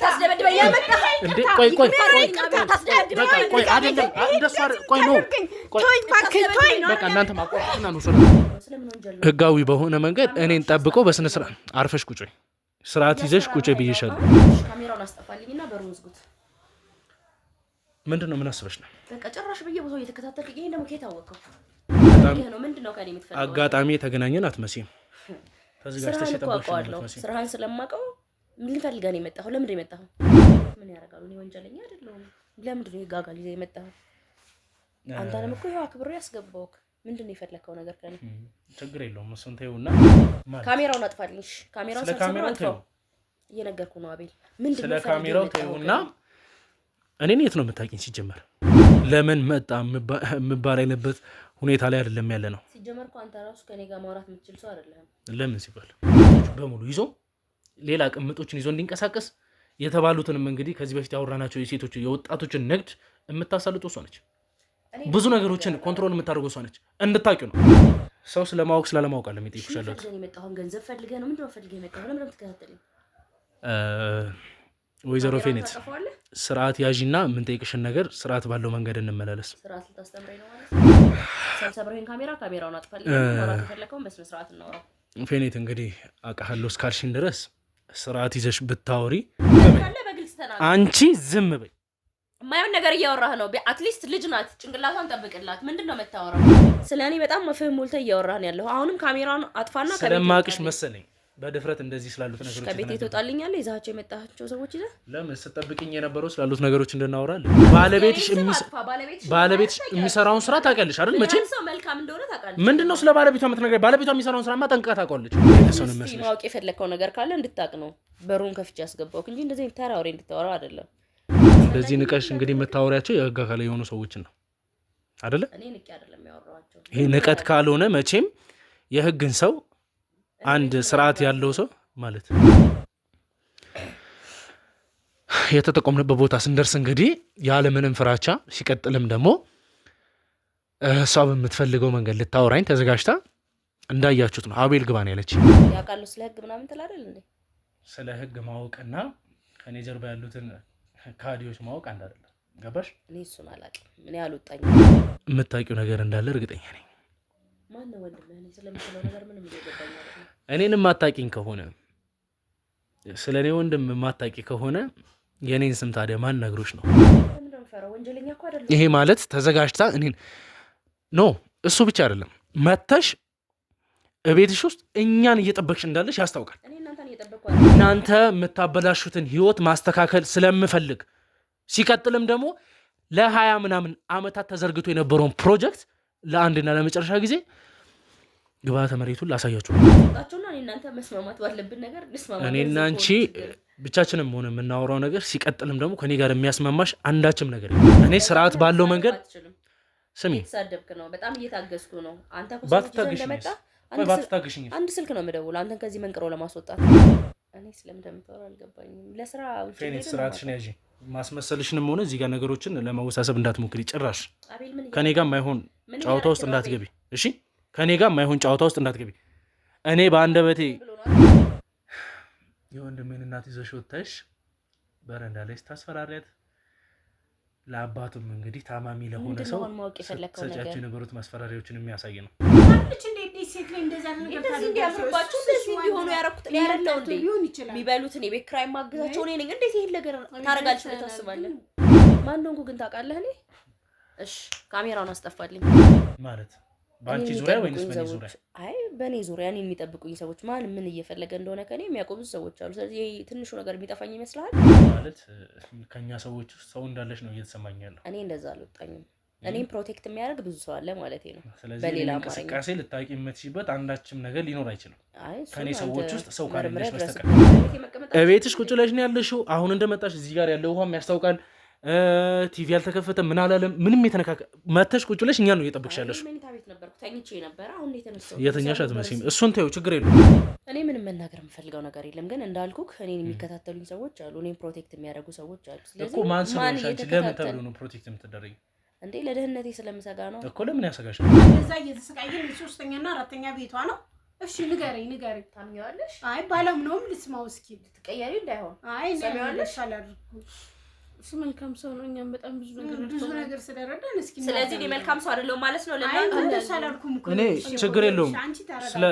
ልታስደበድበኝ ያመጣህ እንዴ? ቆይ አይደለም እንደሱ ቆይ ነው በቃ እናንተ ማቋረጥና ነው ህጋዊ በሆነ መንገድ እኔን ጠብቆ በስነ ስርዓት አርፈሽ ቁጭ ስርዓት ይዘሽ ቁጭ ብዬሻለሁ። ካሜራውን አስጠፋልኝና በሩን ዝጉት። ምንድነው ምን አስበሽ ነው? በቃ ጭራሽ በየቦታው እየተከታተልክ ይሄን ደግሞ ከየት አወቀው? ምንድነው ከኔ የምትፈልገው? አጋጣሚ የተገናኘን አትመስይም። ተዘጋጅተሽ ተጠብቀሽ ስራህን ስለማውቀው ምን ፈልገህ ነው የመጣኸው? ለምንድን ነው የመጣኸው? ምን ያደርጋሉ? እኔ ወንጀለኛ አይደለሁም። ለምንድን ነው ጋጋል ይዘህ የመጣኸው? አንተንም እኮ ይኸው አክብሬ ያስገባሁህ። ምንድን ነው የፈለከው ነገር ከኔ? ችግር የለውም እሱን ተይውና ካሜራውን አጥፋልኝ። እሺ ካሜራውን ሰብስበው እየነገርኩህ ነው አቤል። ምንድን ነው ስለ ካሜራው ተይውና እኔን የት ነው የምታውቂኝ? ሲጀመር ለምን መጣ የምባል አይነበት ሁኔታ ላይ አይደለም ያለ ነው። ሲጀመር እኮ አንተ ራሱ ከኔ ጋር ማውራት የምትችል ሰው አይደለም። ለምን ሲባል በሙሉ ይዞ ሌላ ቅምጦችን ይዞ እንዲንቀሳቀስ የተባሉትንም እንግዲህ ከዚህ በፊት ያወራናቸው የሴቶች የወጣቶችን ንግድ የምታሳልጡ እሷ ነች። ብዙ ነገሮችን ኮንትሮል የምታደርገው እሷ ነች። እንድታውቂው ነው። ሰው ስለማወቅ ስላለማወቅ አለ የሚጠይቁሽ ያለው። የመጣሁን ገንዘብ ፈልገህ ነው? ምንድነው ፈልገህ የመጣኸው? ለምን የምትከታተለኝ? ወይዘሮ ፌኔት ስርዓት ያዢና የምንጠይቅሽን ነገር ስርዓት ባለው መንገድ እንመላለስ። ስርዓት ልታስተምረኝ ነው ማለት? ሰብሰብረን ካሜራውን አጥፋልኝ። ወራት የፈለከውን በስነ ስርዓት እናወራው። ፌኔት እንግዲህ አውቃለሁ እስካልሽኝ ድረስ ስርዓት ይዘሽ ብታወሪ አንቺ ዝም በይ። የማይሆን ነገር እያወራህ ነው። አትሊስት ልጅ ናት፣ ጭንቅላቷን ጠብቅላት። ምንድነው የምታወራው? ስለኔ በጣም መፍህም ሞልተህ እያወራህ ነው ያለው። አሁንም ካሜራውን አጥፋና ስለማቅሽ መሰለኝ በድፍረት እንደዚህ ስላሉት ነገሮች ከቤት ይተጣልኛል። ይዛቸው የመጣቸው ሰዎች ይዘህ ለምን ስትጠብቂኝ የነበረው ስላሉት ነገሮች እንድናወራለን። ባለቤትሽ የሚሰራውን ስራ ታውቂያለሽ አይደል? መቼም ሰው መልካም እንደሆነ ታውቃለች። ምንድነው ስለ ባለቤቷ የምትነግረኝ? ባለቤቷ የሚሰራውን ስራማ ጠንቅቃ ታውቃለች። ማወቅ የፈለከው ነገር ካለ እንድታውቅ ነው በሩን ከፍቼ ያስገባሁት እንጂ እንደዚህ ተራ ወሬ እንድታወራው አይደለም። እንደዚህ ንቀሽ እንግዲህ የምታወሪያቸው የህግ አካል የሆኑ ሰዎችን ነው አይደለ? እኔ ንቄ አይደለም ያወራኋቸው። ይሄ ንቀት ካልሆነ መቼም የህግን ሰው አንድ ስርዓት ያለው ሰው ማለት የተጠቆምንበት ቦታ ስንደርስ እንግዲህ ያለ ምንም ፍራቻ ሲቀጥልም ደግሞ እሷ በምትፈልገው መንገድ ልታወራኝ ተዘጋጅታ እንዳያችሁት ነው። አቤል ግባ ነው ያለች። ያውቃሉ ስለ ህግ ምናምን ትላለህ እንዴ? ስለ ህግ ማወቅና ከኔ ጀርባ ያሉትን ካዲዎች ማወቅ አንድ አይደለም። ገባሽ? እኔ እሱን አላውቅም። ምን ያሉጣኝ የምታውቂው ነገር እንዳለ እርግጠኛ ነኝ። ማን ነው ወንድምህ? እኔ ስለምትለው ነገር ምንም እየገባኝ አይደለም። እኔን የማታውቂኝ ከሆነ ስለኔ ወንድም የማታውቂ ከሆነ የኔን ስም ታዲያ ማን ነግሮሽ ነው? ምንድነው ፈራው? ወንጀለኛ እኮ አይደለም። ይሄ ማለት ተዘጋጅታ እኔን ኖ እሱ ብቻ አይደለም መተሽ እቤትሽ ውስጥ እኛን እየጠበቅሽ እንዳለሽ ያስታውቃል። እናንተ የምታበላሹትን ህይወት ማስተካከል ስለምፈልግ ሲቀጥልም ደግሞ ለ20 ምናምን አመታት ተዘርግቶ የነበረውን ፕሮጀክት ለአንድና ለመጨረሻ ጊዜ ግብአተ መሬቱን ላሳያችሁ ነው። እናንተ መስማማት ባለብን ነገር እኔና አንቺ ብቻችንም ሆነ የምናወራው ነገር ሲቀጥልም ደግሞ ከኔ ጋር የሚያስማማሽ አንዳችም ነገር የለም። እኔ ስርዓት ባለው መንገድ ስሚ፣ እየተሳደብክ ነው። በጣም እየታገስኩ ነው። አንተ እኮ ባትታገሽኝ አንድ ስልክ ነው የምደውለው አንተን ከዚህ መንቅሮ ለማስወጣት። እኔ ስለምደምተው አልገባኝም። ለስራ ፌኔት ስርዓትሽን ያዢ። ማስመሰልሽንም ሆነ እዚህ ጋር ነገሮችን ለማወሳሰብ እንዳትሞክሪ። ጭራሽ ከኔ ጋር የማይሆን ጨዋታ ውስጥ እንዳትገቢ እሺ? ከኔ ጋር የማይሆን ጨዋታ ውስጥ እንዳትገቢ። እኔ በአንደበቴ የወንድሜን እናት ይዘሽ ወጥተሽ በረንዳ ላይ ስታስፈራሪያት ለአባቱም እንግዲህ ታማሚ ለሆነ ሰው ሰጫቸው የነበሩት ማስፈራሪያዎችን የሚያሳይ ነው። የሚበሉትን የቤት ኪራይ ማገዛቸው እኔ ነኝ። እንዴት ይሄን ነገር ታረጋለች ብለህ ታስባለህ? ማን እንደሆንኩ ግን ታውቃለህ? እኔ እሺ ካሜራውን አስጠፋልኝ ማለት በአንቺ ዙሪያ ወይንስ በእኔ ዙሪያ? አይ በእኔ ዙሪያ እኔን የሚጠብቁኝ ሰዎች ማን ምን እየፈለገ እንደሆነ ከኔ የሚያውቁ ብዙ ሰዎች አሉ። ስለዚህ ትንሹ ነገር የሚጠፋኝ ይመስልሃል? ማለት ከኛ ሰዎች ሰው እንዳለሽ ነው እየተሰማኝ ያለው። እኔ እንደዛ አልወጣኝም። እኔም ፕሮቴክት የሚያደርግ ብዙ ሰው አለ ማለት ነው። በሌላ እንቅስቃሴ ልታውቂ የምትችይበት አንዳችም ነገር ሊኖር አይችልም ከኔ ሰዎች ውስጥ ሰው ካለሽ በስተቀር። እቤትሽ ቁጭ ብለሽ ነው ያለሽው። አሁን እንደመጣሽ እዚህ ጋር ያለው ውሃም ያስታውቃል። ቲቪ ያልተከፈተ ምን አላለም ምንም የተነካከ መተሽ ቁጭ ብለሽ እኛን ነው እየጠበቅሽ ያለሽው። እኔ ታቤት ነበርኩ ተኝቼ ነበር። አሁን የተነሳው የተኛሽ አትመስይም። እሱን ተይው ችግር የለውም። እኔ ምንም መናገር የምፈልገው ነገር የለም። ግን እንዳልኩክ እኔን የሚከታተሉኝ ሰዎች አሉ። እኔን ፕሮቴክት የሚያደርጉ ሰዎች አሉ። ስለዚህ እኮ ማን ሰዎች አንቺ ለምን ተብሎ ነው ፕሮቴክት የምትደረጊ? እንዴ ለደህንነቴ ስለምሰጋ ነው እኮ። ለምን ያሰጋሻል? እዛ እየተሰቃየን ሶስተኛና አራተኛ ቤቷ ነው እሺ ንገረኝ። ታምኛለሽ? አይ ባለምነውም ልስማው እስኪ ልትቀየሪ እንዳይሆን። አይ ሰሚያለሽ? አላደርኩም። እሱ መልካም ሰው ነው። እኛም በጣም ብዙ ነገር ስለረዳን እስኪ ስለዚህ እኔ መልካም ሰው አይደለሁም ማለት ነው አይ እንደሱ አላልኩም እኮ እኔ ችግር የለውም ስለ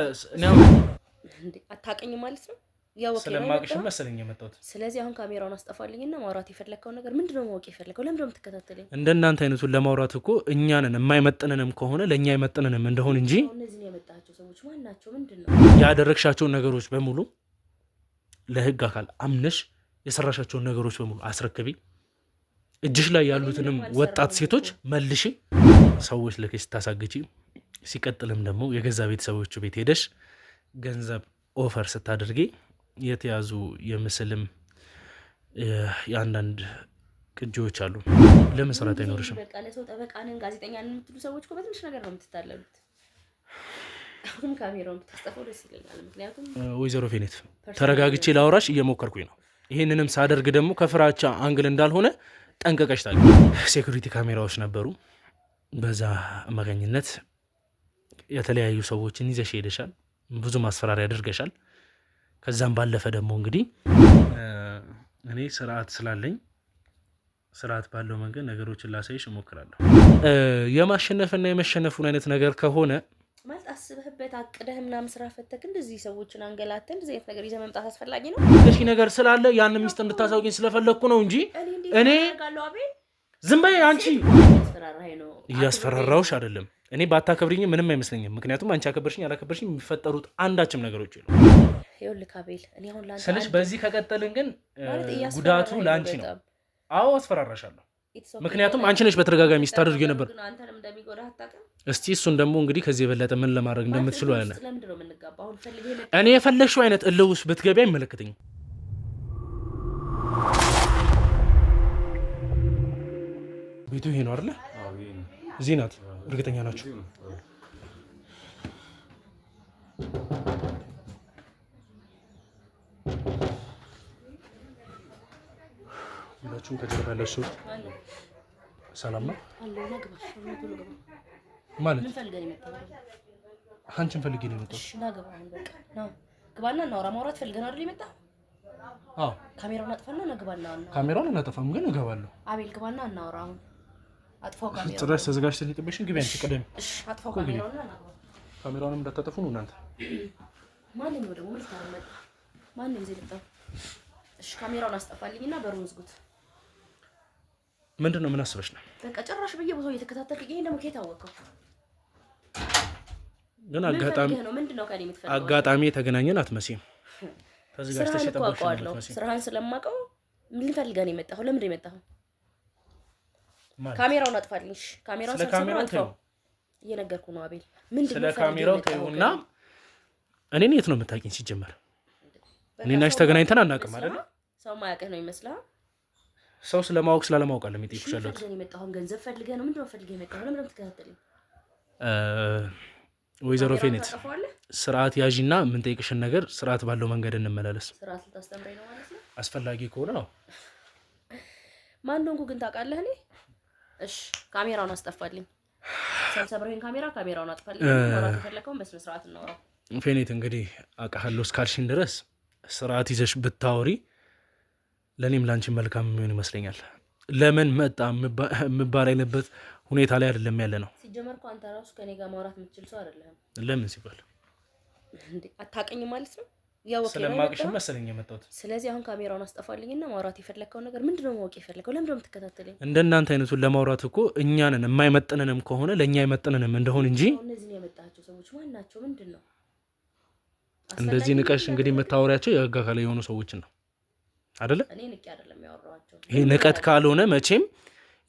እንዴ አታውቅኝም ማለት ነው ያወቀኝ ስለማቅሽ መሰለኝ የመጣሁት። ስለዚህ አሁን ካሜራውን አስጠፋልኝና ማውራት የፈለከው ነገር ምንድነው? ማወቅ የፈለከው ለምንድነው የምትከታተለኝ? እንደናንተ አይነቱን ለማውራት እኮ እኛንን የማይመጥነንም ከሆነ ለኛ አይመጥነንም እንደሆን እንጂ እነዚህ የመጣቸው ሰዎች ማን ናቸው? ምንድነው ያደረግሻቸውን ነገሮች በሙሉ ለህግ አካል አምነሽ የሰራሻቸውን ነገሮች በሙሉ አስረክቢ። እጅሽ ላይ ያሉትንም ወጣት ሴቶች መልሺ። ሰዎች ለከሽ ታሳግጪ። ሲቀጥልም ደግሞ የገዛ ቤተሰቦቹ ቤት ሄደሽ ገንዘብ ኦፈር ስታደርጊ የተያዙ የምስልም የአንዳንድ ቅጂዎች አሉ። ለመስራት አይኖርሽም። በቃ ለሰው ጠበቃ ነን ጋዜጠኛ ነን የምትሉ ሰዎች እኮ በትንሽ ነገር ነው የምትታለሉት። አሁን ካሜራውን ብታስጠፋው ደስ ይለኛል። ምክንያቱም ወይዘሮ ፌኔት ተረጋግቼ ላውራሽ እየሞከርኩኝ ነው። ይሄንንም ሳደርግ ደግሞ ከፍራቻ አንግል እንዳልሆነ ጠንቀቀሽ ታውቂ። ሴኩሪቲ ካሜራዎች ነበሩ። በዛ አማካኝነት የተለያዩ ሰዎችን ይዘሽ ሄደሻል። ብዙ ማስፈራሪያ አድርገሻል። ከዛም ባለፈ ደግሞ እንግዲህ እኔ ስርዓት ስላለኝ ስርዓት ባለው መንገድ ነገሮችን ላሳይሽ እሞክራለሁ። የማሸነፍና የመሸነፉን አይነት ነገር ከሆነ ማለት አስበህበት አቅደህ ምናምን ስራ ፈተክ እንደዚህ ሰዎችን አንገላተን እንደዚህ አይነት ነገር ይዘህ መምጣት አስፈላጊ ነው? እሺ ነገር ስላለ ያን ሚስጥር እንድታሳውቂኝ ስለፈለኩ ነው እንጂ እኔ ዝም በይ አንቺ። እያስፈራራሁሽ አይደለም። እኔ ባታከብሪኝ ምንም አይመስለኝም። ምክንያቱም አንቺ አከበርሽኝ አላከበርሽኝ የሚፈጠሩት አንዳችም ነገሮች የሉ። ይኸውልህ አቤል እኔ አሁን ላንተ ስለሽ በዚህ ከቀጠልን ግን ጉዳቱ ላንቺ ነው። አዎ አስፈራራሻለሁ። ምክንያቱም አንቺ ነሽ በተደጋጋሚ ስታደርጊ ነበር። እስቲ እሱን ደግሞ እንግዲህ ከዚህ የበለጠ ምን ለማድረግ እንደምትችሉ አይነ እኔ የፈለግሽው አይነት እልህ ውስጥ ብትገቢ አይመለከተኝም። ቤቱ ይሄ ነው አይደለ? እዚህ ናት። እርግጠኛ ናቸው? ሁላችሁም ከጀርባ ያላችሁ ሰላም ነው ማለት? አንቺን ፈልጌ ነው የመጣሁት። ግባና እናውራ። ማውራት ፈልገን አይደል የመጣው? አዎ። ካሜራውን አጥፋና እና ግባና እናውራ። ካሜራውን አላጠፋም ግን እገባለሁ። አቤል ግባና እናውራ። አሁን አጥፋው ካሜራውን። ጭራሽ ተዘጋጅተሽ የጠበቅሽኝ? ግቢ አንቺ ቀደም። እሺ አጥፋው ካሜራውን እና እናውራ። ካሜራውንም እንዳታጠፉ ነው እናንተ። ማንንም ነው ደግሞ ልታረም መጣ? ማንንም ይዘህ ልጣ? እሺ ካሜራውን አስጠፋልኝና በሩን ዝጉት። ምንድነው? ምን አስበሽ ነው? በቃ ጭራሽ በየቦታው እየተከታተልክ ይሄን ደግሞ ከየት አወቀው? ግን አጋጣሚ የተገናኘን አትመሲም። ተዘጋጅተሽ የጠበቅሽ ነው አትመሲም። ስራህን ስለማውቀው ምን ፈልገህ ነው የመጣኸው? ለምንድን ነው የመጣኸው? ካሜራውን አጥፋልኝ። እሺ ካሜራውን አጥፋው። እየነገርኩህ ነው አቤል። ምንድነው ስለ ካሜራው ተይውና እኔን የት ነው የምታውቂኝ? ሲጀመር እኔና አንቺ ተገናኝተን አናውቅም አይደል? ሰው ማያውቅህ ነው ይመስልሃል? ሰው ስለማወቅ ስላለማወቅ አለ የሚጠይቁሽ ያለው። ገንዘብ ፈልገህ ነው? ምንድነው ፈልገህ የመጣኸው? ለምን የምትከታተለኝ? ወይዘሮ ፌኔት ስርዓት ያዢና የምንጠይቅሽን ነገር ስርዓት ባለው መንገድ እንመላለስ። ስርዓት ልታስተምረኝ ነው ማለት ነው? አስፈላጊ ከሆነ ነው። ማን እንደሆንኩ ግን ታውቃለህ? እኔ እሺ ካሜራውን አስጠፋልኝ። ሰብሰብረኝ ካሜራውን አጥፋልኝ። ማውራት የፈለከውን በስነ ስርዓት እናውራ። ፌኔት እንግዲህ አውቃለሁ እስካልሽኝ ድረስ ስርዓት ይዘሽ ብታወሪ ለእኔም ላንቺን መልካም የሚሆን ይመስለኛል። ለምን መጣ የምባል አይነበት ሁኔታ ላይ አይደለም ያለ ነው። ሲጀመር እኮ አንተ ራሱ ከኔ ጋር ማውራት የምትችል ሰው አይደለም። ለምን ሲባል እንዴ አታውቅኝም ማለት ነው? ስለማቅሽ መሰለኝ የመጣሁት። ስለዚህ አሁን ካሜራውን አስጠፋልኝና ማውራት የፈለከው ነገር ምንድነው? ማወቅ የፈለከው ለምንድነው የምትከታተለኝ? እንደናንተ አይነቱን ለማውራት እኮ እኛንን የማይመጥነንም ከሆነ ለኛ አይመጥነንም እንደሆን እንጂ እነዚህ የመጣቸው ሰዎች ማን ናቸው? ምንድነው እንደዚህ ንቀሽ እንግዲህ የምታወሪያቸው የህግ አካል የሆኑ ሰዎችን ነው አይደለ? እኔ ንቄ አይደለም ያወራኋቸው። ይሄ ንቀት ካልሆነ መቼም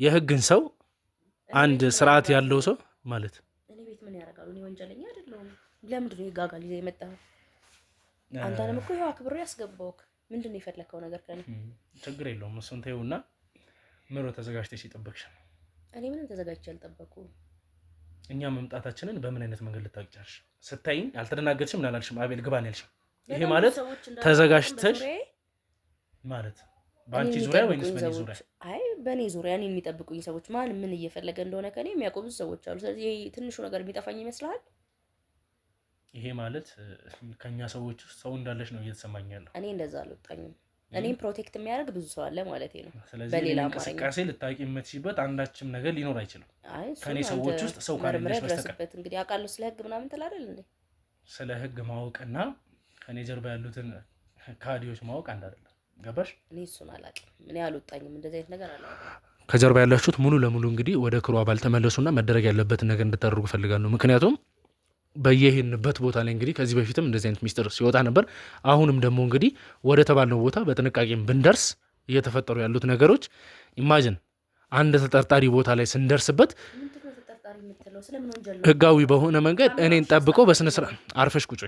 የህግን ሰው አንድ ስርዓት ያለው ሰው ማለት እኔ ቤት ምን ያደርጋሉ? እኔ ወንጀለኛ አይደለሁም። ለምንድን ነው ይጋጋል ይዘህ የመጣኸው? አንተንም እኮ ይኸው አክብሬ ያስገባሁህ። ምንድን ነው የፈለከው ነገር ከእኔ? ችግር የለውም እሱን ተይውና ምሮ ተዘጋጅተሽ ይጠበቅሽ። እኔ ምንም ተዘጋጅቼ አልጠበኩም። እኛ መምጣታችንን በምን አይነት መንገድ ልታውቂያለሽ? ስታይኝ አልተደናገርሽም? ምን አላልሽም? አቤል ግባን ያልሽም ይሄ ማለት ተዘጋጅተሽ ማለት በአንቺ ዙሪያ ወይስ በእኔ ዙሪያ? አይ በእኔ ዙሪያ እኔን የሚጠብቁኝ ሰዎች ማን ምን እየፈለገ እንደሆነ ከኔ የሚያውቁ ብዙ ሰዎች አሉ። ስለዚህ ትንሹ ነገር የሚጠፋኝ ይመስልሃል? ይሄ ማለት ከኛ ሰዎች ሰው እንዳለሽ ነው እየተሰማኝ ያለው። እኔ እንደዛ አልወጣኝም። እኔም ፕሮቴክት የሚያደርግ ብዙ ሰው አለ ማለት ነው። ስለዚህ እንቅስቃሴ ልታቂ የምትችይበት አንዳችም ነገር ሊኖር አይችልም ከኔ ሰዎች ውስጥ ሰው ካለሽ በስተቀር። እንግዲህ አውቃለሁ ስለ ህግ ምናምን ትላለህ እንዴ? ስለ ህግ ማወቅና ከኔ ጀርባ ያሉትን ካዲዎች ማወቅ አንድ አይደለም። ገባሽ? እኔ እሱን አላውቅም። እኔ አልወጣኝም። እንደዚህ አይነት ነገር አላውቅም። ከጀርባ ያላችሁት ሙሉ ለሙሉ እንግዲህ ወደ ክሩ አባል ተመለሱና መደረግ ያለበትን ነገር እንድታደርጉ ፈልጋለሁ። ምክንያቱም በየሄንበት ቦታ ላይ እንግዲህ ከዚህ በፊትም እንደዚህ አይነት ሚስጥር ሲወጣ ነበር። አሁንም ደግሞ እንግዲህ ወደ ተባልነው ቦታ በጥንቃቄም ብንደርስ እየተፈጠሩ ያሉት ነገሮች ኢማጂን አንድ ተጠርጣሪ ቦታ ላይ ስንደርስበት ህጋዊ በሆነ መንገድ እኔን ጠብቆ በስነ ስርዓት አርፈሽ ቁጭ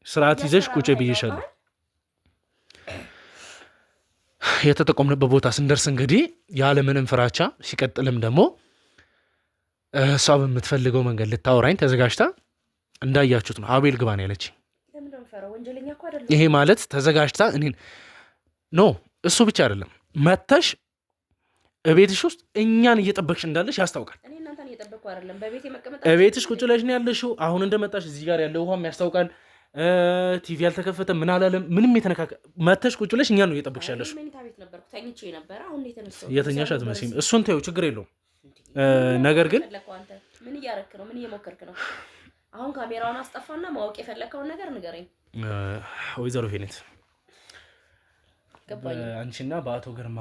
ስርዓት ይዘሽ ቁጭ ብዬሻለሁ። የተጠቆምንበት ቦታ ስንደርስ እንግዲህ ያለምንም ፍራቻ ሲቀጥልም ደግሞ እሷ በምትፈልገው መንገድ ልታወራኝ ተዘጋጅታ እንዳያችሁት ነው። አቤል ግባን ያለች ይሄ ማለት ተዘጋጅታ እኔን ኖ እሱ ብቻ አይደለም መተሽ እቤትሽ ውስጥ እኛን እየጠበቅሽ እንዳለሽ ያስታውቃል። እቤትሽ ቁጭ ብለሽ ነው ያለሽው። አሁን እንደመጣሽ እዚህ ጋር ያለው ውሃም ያስታውቃል። ቲቪ ያልተከፈተ ምን አላለም ምንም የተነካከ መተሽ ቁጭ ብለሽ እኛን ነው እየጠበቅሽ ያለሽው። የተኛሽ አትመስይም። እሱን ተይው ችግር የለውም። ነገር ግን ምን እያረክ ነው? ምን እየሞከርክ ነው? አሁን ካሜራውን አስጠፋና ማወቅ የፈለከውን ነገር ንገረኝ። ወይዘሮ ፌኔት አንቺና በአቶ ግርማ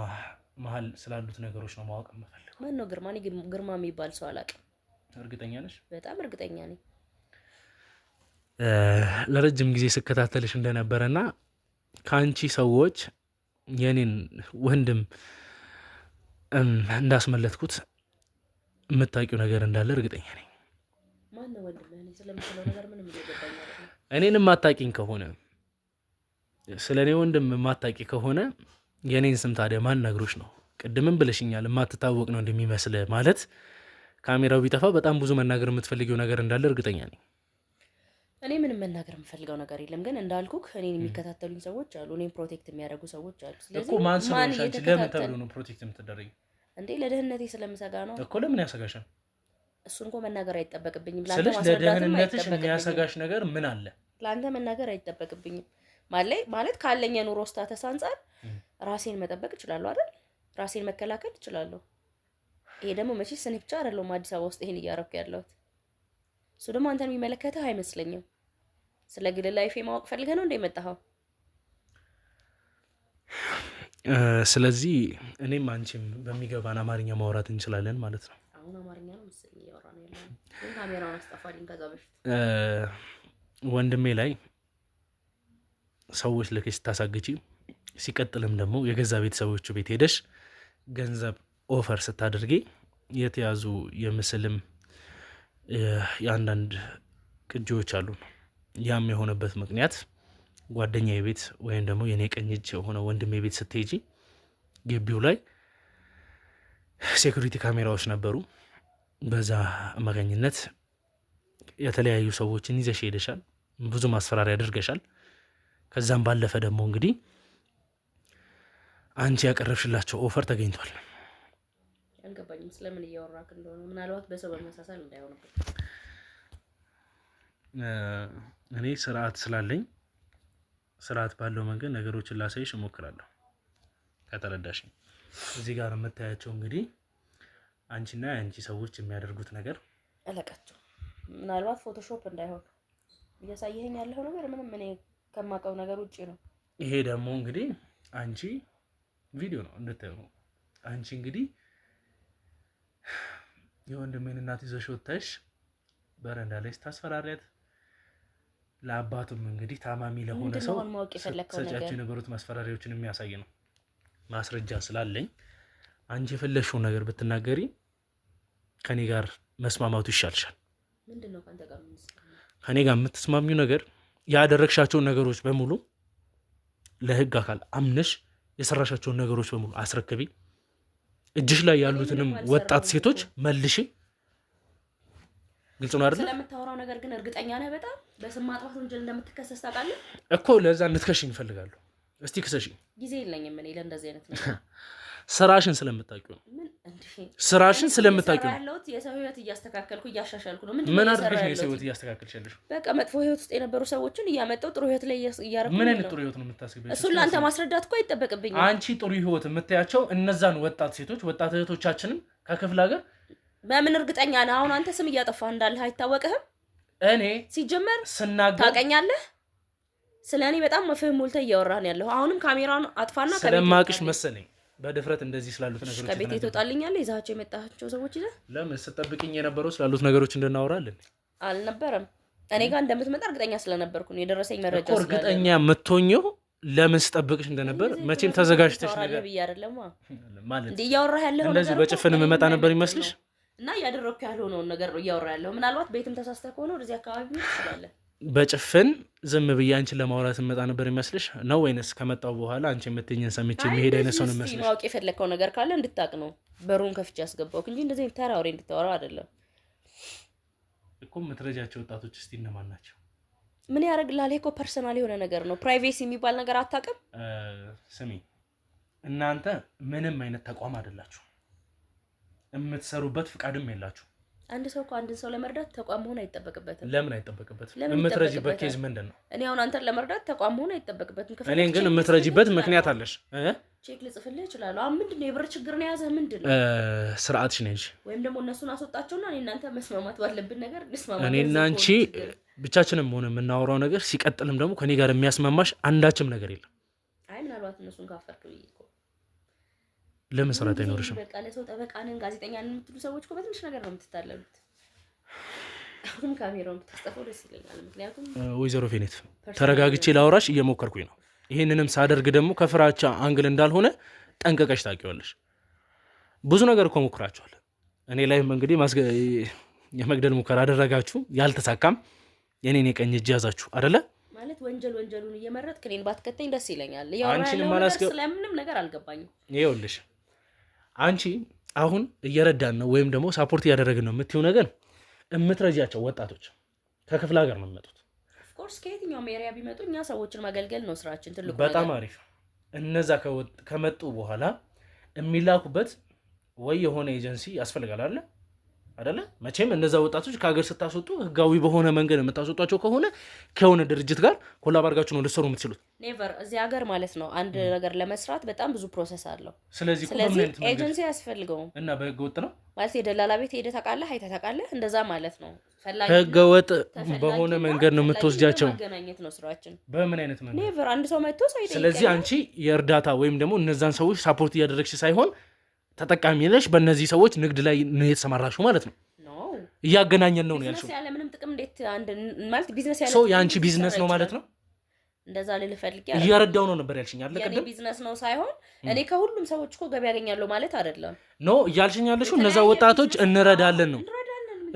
መሀል ስላሉት ነገሮች ነው ማወቅ የምፈልገው። ማን ነው ግርማ? እኔ ግርማ የሚባል ሰው አላውቅም። እርግጠኛ ነሽ? በጣም እርግጠኛ ነኝ። ለረጅም ጊዜ ስከታተልሽ እንደነበረና ከአንቺ ሰዎች የኔን ወንድም እንዳስመለጥኩት የምታውቂው ነገር እንዳለ እርግጠኛ ነኝ። ማን ነው ወንድም? እኔ ስለምትለው ነገር ምንም እየገባኝ አይደለም። እኔንም ማታቂኝ ከሆነ ስለኔ ወንድም ማታቂ ከሆነ የኔን ስም ታዲያ ማን ነግሮሽ ነው? ቅድምም ብለሽኛል የማትታወቅ ነው እንደሚመስል። ማለት ካሜራው ቢጠፋ በጣም ብዙ መናገር የምትፈልጊው ነገር እንዳለ እርግጠኛ ነኝ። እኔ ምንም መናገር የምፈልገው ነገር የለም፣ ግን እንዳልኩክ እኔን የሚከታተሉኝ ሰዎች አሉ፣ እኔን ፕሮቴክት የሚያደርጉ ሰዎች አሉ። ስለዚህ እኮ ማን ሰዎች አንቺ ለምን ተብሎ ነው ፕሮቴክት የምትደረጊው? እንዴ ለደህንነቴ ስለምሰጋ ነው እኮ። ለምን ያሰጋሻል? እሱን እኮ መናገር አይጠበቅብኝም። ላንተ ማስረዳት ለደህንነትሽ የሚያሰጋሽ ነገር ምን አለ? ላንተ መናገር አይጠበቅብኝም። ማለት ካለኝ የኑሮ ስታተስ አንፃር ራሴን መጠበቅ እችላለሁ አይደል? ራሴን መከላከል እችላለሁ። ይሄ ደግሞ መቼስ እኔ ብቻ አይደለሁም አዲስ አበባ ውስጥ ይሄን እያረኩ ያለሁት። እሱ ደግሞ አንተን የሚመለከተህ አይመስለኝም። ስለ ግል ላይፌ ማወቅ ፈልገህ ነው እንደ መጣኸው? ስለዚህ እኔም አንቺም በሚገባን አማርኛ ማውራት እንችላለን ማለት ነው። አሁን አማርኛ ነው መሰለኝ እያወራን ያለው። ግን ካሜራውን አስጠፋልኝ ከዛ በፊት ወንድሜ ላይ ሰዎች ልከሽ ስታሳግጪ፣ ሲቀጥልም ደግሞ የገዛ ቤተሰቦቹ ቤት ሄደሽ ገንዘብ ኦፈር ስታደርጊ የተያዙ የምስልም የአንዳንድ ቅጂዎች አሉ። ያም የሆነበት ምክንያት ጓደኛዬ ቤት ወይም ደግሞ የኔ ቀኝ እጅ የሆነ ወንድሜ ቤት ስትሄጂ ግቢው ላይ ሴኩሪቲ ካሜራዎች ነበሩ። በዛ አማካኝነት የተለያዩ ሰዎችን ይዘሽ ሄደሻል። ብዙ ማስፈራሪያ ያደርገሻል። ከዛም ባለፈ ደግሞ እንግዲህ አንቺ ያቀረብሽላቸው ኦፈር ተገኝቷል። አልገባኝም ስለምን እያወራክ እንደሆነ። ምናልባት በሰው በመሳሳል እንዳይሆንበት። እኔ ስርዓት ስላለኝ ስርዓት ባለው መንገድ ነገሮችን ላሳይሽ እሞክራለሁ። ከተረዳሽኝ። እዚህ ጋር የምታያቸው እንግዲህ አንቺና የአንቺ ሰዎች የሚያደርጉት ነገር አለቃቸው። ምናልባት ፎቶሾፕ እንዳይሆን እያሳየኸኝ ያለው ነገር ምንም እኔ ከማውቀው ነገር ውጪ ነው። ይሄ ደግሞ እንግዲህ አንቺ ቪዲዮ ነው እንድታዩ። አንቺ እንግዲህ የወንድሜን እናት ይዘሽ ወጥተሽ በረንዳ ላይ ስታስፈራሪያት፣ ለአባቱም እንግዲህ ታማሚ ለሆነ ሰው ሰጫቸው የነበሩት ማስፈራሪያዎችን የሚያሳይ ነው። ማስረጃ ስላለኝ አንቺ የፈለግሽውን ነገር ብትናገሪ ከኔ ጋር መስማማቱ ይሻልሻል። ምንድነው ከኔ ጋር የምትስማሚው ነገር? ያደረግሻቸውን ነገሮች በሙሉ ለህግ አካል አምነሽ የሰራሻቸውን ነገሮች በሙሉ አስረክቢ። እጅሽ ላይ ያሉትንም ወጣት ሴቶች መልሽ። ግልጽ ነው አይደል? ስለምታወራው ነገር ግን እርግጠኛ ነህ? በጣም በስም ማጥፋት ወንጀል እንደምትከሰስ ታውቃለህ እኮ። ለዛ እንድትከሽኝ እፈልጋለሁ። እስቲ ክሰሽኝ። ጊዜ የለኝም እኔ ለእንደዚህ አይነት ነገር። ስራሽን ስለምታውቂው ነው። ምን ስራሽን ስለምታውቂው ያለሁት የሰው ህይወት እያስተካከልኩ እያሻሻልኩ ነው። ምንድነው ምን አድርገሽ ነው የሰው ህይወት እያስተካከልሽ ያለሽ? በቃ መጥፎ ህይወት ውስጥ የነበሩ ሰዎችን እያመጣው ጥሩ ህይወት ላይ እያረኩ ምን አይነት ጥሩ ህይወት ነው የምታስበው? እሱን ለአንተ ማስረዳት እኮ አይጠበቅብኝም። አንቺ ጥሩ ህይወት የምታያቸው እነዛን ወጣት ሴቶች ወጣት እህቶቻችንን ከክፍለ ሀገር በምን እርግጠኛ ነህ? አሁን አንተ ስም እያጠፋህ እንዳለህ አይታወቅህም? እኔ ሲጀመር ስናገር ታውቀኛለህ። ስለኔ በጣም መፍህም ሞልተህ እያወራህ ነው ያለው። አሁንም ካሜራውን አጥፋና ስለማቅሽ መሰለኝ በድፍረት እንደዚህ ስላሉት ነገሮች ከቤት ትወጣልኛለህ። ይዛቸው የመጣቸው ሰዎች ይዘህ ለምን ስጠብቅኝ የነበረው ስላሉት ነገሮች እንድናወራለን አልነበረም? እኔ ጋር እንደምትመጣ እርግጠኛ ስለነበርኩ ነው የደረሰኝ መረጃ እኮ እርግጠኛ የምትሆኚው ለምን ስጠብቅሽ እንደነበር መቼም ተዘጋጅተሽ ነገር ብዬ አይደለም ማለት እንዴ እያወራህ ያለው ነገር እንደዚህ በጭፍን የምመጣ ነበር ይመስልሽ? እና እያደረኩ ያልሆነውን ነገር ነው እያወራህ ያለው። ምናልባት ቤትም ተሳስተህ ከሆነ ወደዚህ አካባቢ ምን ትችላለህ? በጭፍን ዝም ብዬ አንቺን ለማውራት መጣ ነበር ይመስልሽ ነው ወይንስ ከመጣው በኋላ አንቺ የምትይኝን ሰምቼ መሄድ አይነት ሰው ነው ይመስልሽ? ማወቅ የፈለከው ነገር ካለ እንድታቅ ነው በሩን ከፍቼ ያስገባውክ እንጂ እንደዚህ ተራ ወሬ እንድታወራው አይደለም እኮ። የምትረጃቸው ወጣቶች እስቲ እነማን ናቸው? ምን ያደርግልሃል? እኮ ፐርሰናል የሆነ ነገር ነው። ፕራይቬሲ የሚባል ነገር አታውቅም? ስሚ፣ እናንተ ምንም አይነት ተቋም አይደላችሁ፣ የምትሰሩበት ፍቃድም የላችሁ። አንድ ሰው እኮ አንድን ሰው ለመርዳት ተቋም መሆን አይጠበቅበትም። ለምን አይጠበቅበትም? የምትረጂበት ኬዝ ምንድን ነው? እኔ አሁን አንተን ለመርዳት ተቋም መሆን አይጠበቅበትም። እኔን ግን የምትረጂበት ምክንያት አለሽ። ቼክ ልጽፍልህ እችላለሁ። አሁን ምንድን ነው የብር ችግር ነው የያዘህ? ምንድን ነው ስርዓትሽ ነሽ? ወይም ደግሞ እነሱን አስወጣቸውና እኔ እናንተ መስማማት ባለብን ነገር ልስማማ። እኔና አንቺ ብቻችንም ሆነ የምናወራው ነገር ሲቀጥልም ደግሞ ከኔ ጋር የሚያስማማሽ አንዳችም ነገር የለም። አይ ምናልባት እነሱን ካፈርክ ብዬ እኮ ለምን ስርዓት አይኖርሽም? በቃ ለሰው ጠበቃ ነን ጋዜጠኛ ነን የምትሉ ሰዎች እኮ በትንሽ ነገር ነው የምትታለሉት። አሁን ካሜራውን ብታስጠፋው ደስ ይለኛል። ምክንያቱም ወይዘሮ ፌኔት ተረጋግቼ ላወራሽ እየሞከርኩኝ ነው። ይሄንንም ሳደርግ ደግሞ ከፍራቻ አንግል እንዳልሆነ ጠንቀቀሽ ታውቂዋለሽ። ብዙ ነገር እኮ ሞክራችኋል። እኔ ላይም እንግዲህ የመግደል ሙከራ አደረጋችሁ፣ ያልተሳካም። የኔን የቀኝ እጅ ያዛችሁ አይደለ? ማለት ወንጀሉን እየመረጥክ እኔን ባትከተኝ ደስ ይለኛል። አንቺንም ስለምንም ነገር አልገባኝም። ይኸውልሽ አንቺ አሁን እየረዳን ነው ወይም ደግሞ ሳፖርት እያደረግን ነው የምትይው ነገር የምትረጃቸው ወጣቶች ከክፍለ ሀገር ነው የሚመጡት። ኦፍኮርስ ከየትኛውም ኤሪያ ቢመጡ እኛ ሰዎችን ማገልገል ነው ስራችን። ትልቁ በጣም አሪፍ። እነዛ ከመጡ በኋላ የሚላኩበት ወይ የሆነ ኤጀንሲ ያስፈልጋል አይደለ? መቼም እነዛ ወጣቶች ከሀገር ስታስወጡ ህጋዊ በሆነ መንገድ የምታስወጧቸው ከሆነ ከሆነ ድርጅት ጋር ኮላብ አድርጋችሁ ነው ልትሰሩ የምትችሉት። ኔቨር እዚህ ሀገር ማለት ነው አንድ ነገር ለመስራት በጣም ብዙ ፕሮሰስ አለው። ስለዚህ ኤጀንሲ ያስፈልገውም እና በህገ ወጥ ነው ማለት የደላላ ቤት ሄደህ ታውቃለህ፣ አይተህ ታውቃለህ፣ እንደዛ ማለት ነው። ህገ ወጥ በሆነ መንገድ ነው የምትወስጃቸው። ማገናኘት ነው ስራችን። በምን አይነት መንገድ? ኔቨር አንድ ሰው መጥቶ ሳይጠይቀኝ። ስለዚህ አንቺ የእርዳታ ወይም ደግሞ እነዛን ሰዎች ሳፖርት እያደረግሽ ሳይሆን ተጠቃሚ ነሽ። በእነዚህ ሰዎች ንግድ ላይ ነው የተሰማራሽው ማለት ነው። እያገናኘን ነው ያልሽው። ያለ ምንም ጥቅም እንዴት አንድ ማለት ቢዝነስ ያለ ሰው የአንቺ ቢዝነስ ነው ማለት ነው። እንደዛ ልልህ ፈልጌ እያረዳው ነው ነበር ያልሽኝ አይደል? የኔ ቢዝነስ ነው ሳይሆን እኔ ከሁሉም ሰዎች እኮ ገቢ ያገኛለሁ ማለት አይደለም። ኖ እያልሽኝ ያለሽው እነዛ ወጣቶች እንረዳለን ነው።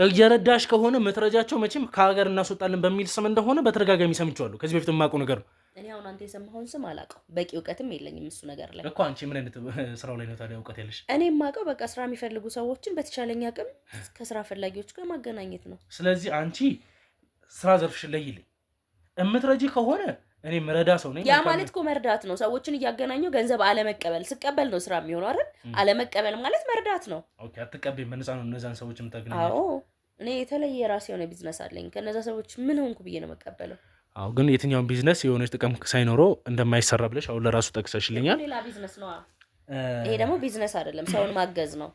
እየረዳሽ ከሆነ መትረጃቸው መቼም ከሀገር እናስወጣለን በሚል ስም እንደሆነ በተደጋጋሚ ሰምቼዋለሁ። ከዚህ በፊት የማውቀው ነገር ነው። እኔ አሁን አንተ የሰማኸውን ስም አላውቀው፣ በቂ እውቀትም የለኝም እሱ ነገር ላይ እኮ። አንቺ ምን አይነት ስራው ላይ ነው ታዲያ እውቀት ያለሽ? እኔ የማውቀው በቃ ስራ የሚፈልጉ ሰዎችን በተቻለኝ አቅም ከስራ ፈላጊዎች ጋር ማገናኘት ነው። ስለዚህ አንቺ ስራ ዘርፍሽን ለይልኝ። እምትረጂ ከሆነ እኔ መረዳ ሰው ነኝ። ያ ማለት እኮ መርዳት ነው። ሰዎችን እያገናኘው ገንዘብ አለመቀበል፣ ስቀበል ነው ስራ የሚሆነው አይደል? አለመቀበል ማለት መርዳት ነው። ኦኬ። አትቀበይ በነፃ ነው እነዛን ሰዎች የምታገናኘው? አዎ እኔ የተለየ የራሴ የሆነ ቢዝነስ አለኝ። ከነዛ ሰዎች ምን ሆንኩ ብዬ ነው መቀበለው። አዎ ግን የትኛውን ቢዝነስ የሆነች ጥቅም ሳይኖረው እንደማይሰራ ብለሽ አሁን ለራሱ ጠቅሰሽልኛል። ሌላ ቢዝነስ ነው። ይሄ ደግሞ ቢዝነስ አይደለም፣ ሰውን ማገዝ ነው።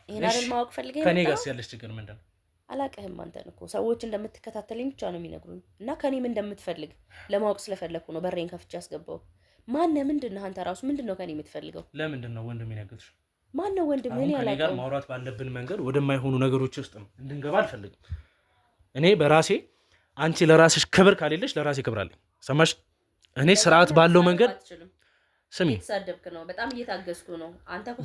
ይሄን አይደል ማወቅ ፈልገኝ። ከኔ ጋር ያለሽ ችግር ምንድን ነው? አላውቅህም። አንተን እኮ ሰዎች እንደምትከታተለኝ ብቻ ነው የሚነግሩኝ እና ከኔም እንደምትፈልግ ለማወቅ ስለፈለኩ ነው በሬን ከፍቼ ያስገባው። ማነህ? ምንድነህ? አንተ ራሱ ምንድነው ከኔ የምትፈልገው? ለምንድን ነው ወንድም ይነግርሽ? ማነው ወንድም? እኔ ከኔ ጋር ማውራት ባለብን መንገድ ወደማይሆኑ ነገሮች ውስጥ እንድንገባ አልፈልግም። እኔ በራሴ አንቺ ለራስሽ ክብር ካሌለሽ ለራሴ ክብር አለኝ። ሰማሽ? እኔ ስርዓት ባለው መንገድ ስሚ። እየተሳደብክ ነው። በጣም እየታገስኩ ነው። አንተ እኮ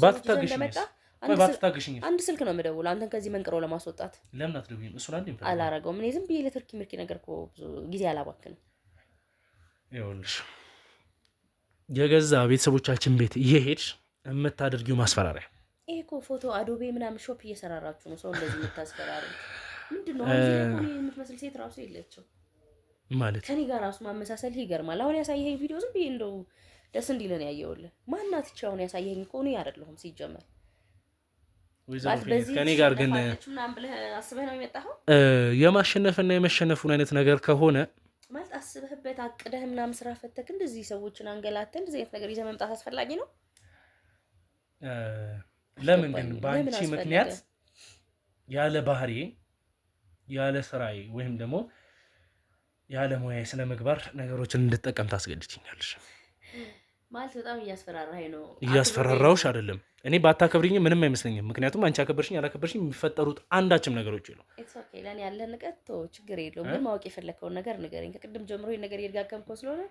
ባትታገሽኝ አንድ ስልክ ነው የምደውለው አንተን ከዚህ መንቅሮ ለማስወጣት። ለምን አትደውይም? እሱን አንዴ አላረገውም። እኔ ዝም ብዬ ለትርኪ ምርኪ ነገር እኮ ብዙ ጊዜ አላባክንም። ይኸውልሽ የገዛ ቤተሰቦቻችን ቤት እየሄድሽ የምታደርጊው ማስፈራሪያ። ይሄ እኮ ፎቶ አዶቤ ምናምን ሾፕ እየሰራራችሁ ነው ሰው እንደዚህ የምታስፈራሩት። ምንድነው? አሁን የምትመስል ሴት ራሱ የለችው ማለት ከኔ ጋር ራሱ ማመሳሰል ይገርማል። አሁን ያሳየኸኝ ቪዲዮ ዝም ብዬ እንደው ደስ እንዲለን ያየውልህ። ማናት እቺ አሁን ያሳየኸኝ እኮ እኔ አይደለሁም ሲጀመር። ወይዘሮ ከኔ ጋር ግን ምናምን ብለህ አስበህ ነው የመጣኸው? የማሸነፍና የመሸነፉን አይነት ነገር ከሆነ ማለት አስበህበት አቅደህ ምናምን ስራ ፈተክ እንደዚህ ሰዎችን አንገላተን እንደዚህ አይነት ነገር ይዘህ መምጣት አስፈላጊ ነው? ለምን ግን በአንቺ ምክንያት ያለ ባህሪ ያለ ስራዬ ወይም ደግሞ ያለ ሙያዬ ስነ ምግባር ነገሮችን እንድጠቀም ታስገድጂኛለሽ? ማለት በጣም እያስፈራራኸኝ ነው። እያስፈራራሁሽ አይደለም። እኔ ባታከብሪኝ ምንም አይመስለኝም። ምክንያቱም አንቺ አከበርሽኝ አላከበርሽኝ የሚፈጠሩት አንዳችም ነገሮች የሉም። ኢትስ ኦኬ። ለኔ ያለ ንቀት ችግር የለውም። ግን ማወቅ የፈለከውን ነገር ንገረኝ። ከቅድም ጀምሮ ይሄን ነገር እየደጋገምከው ስለሆነ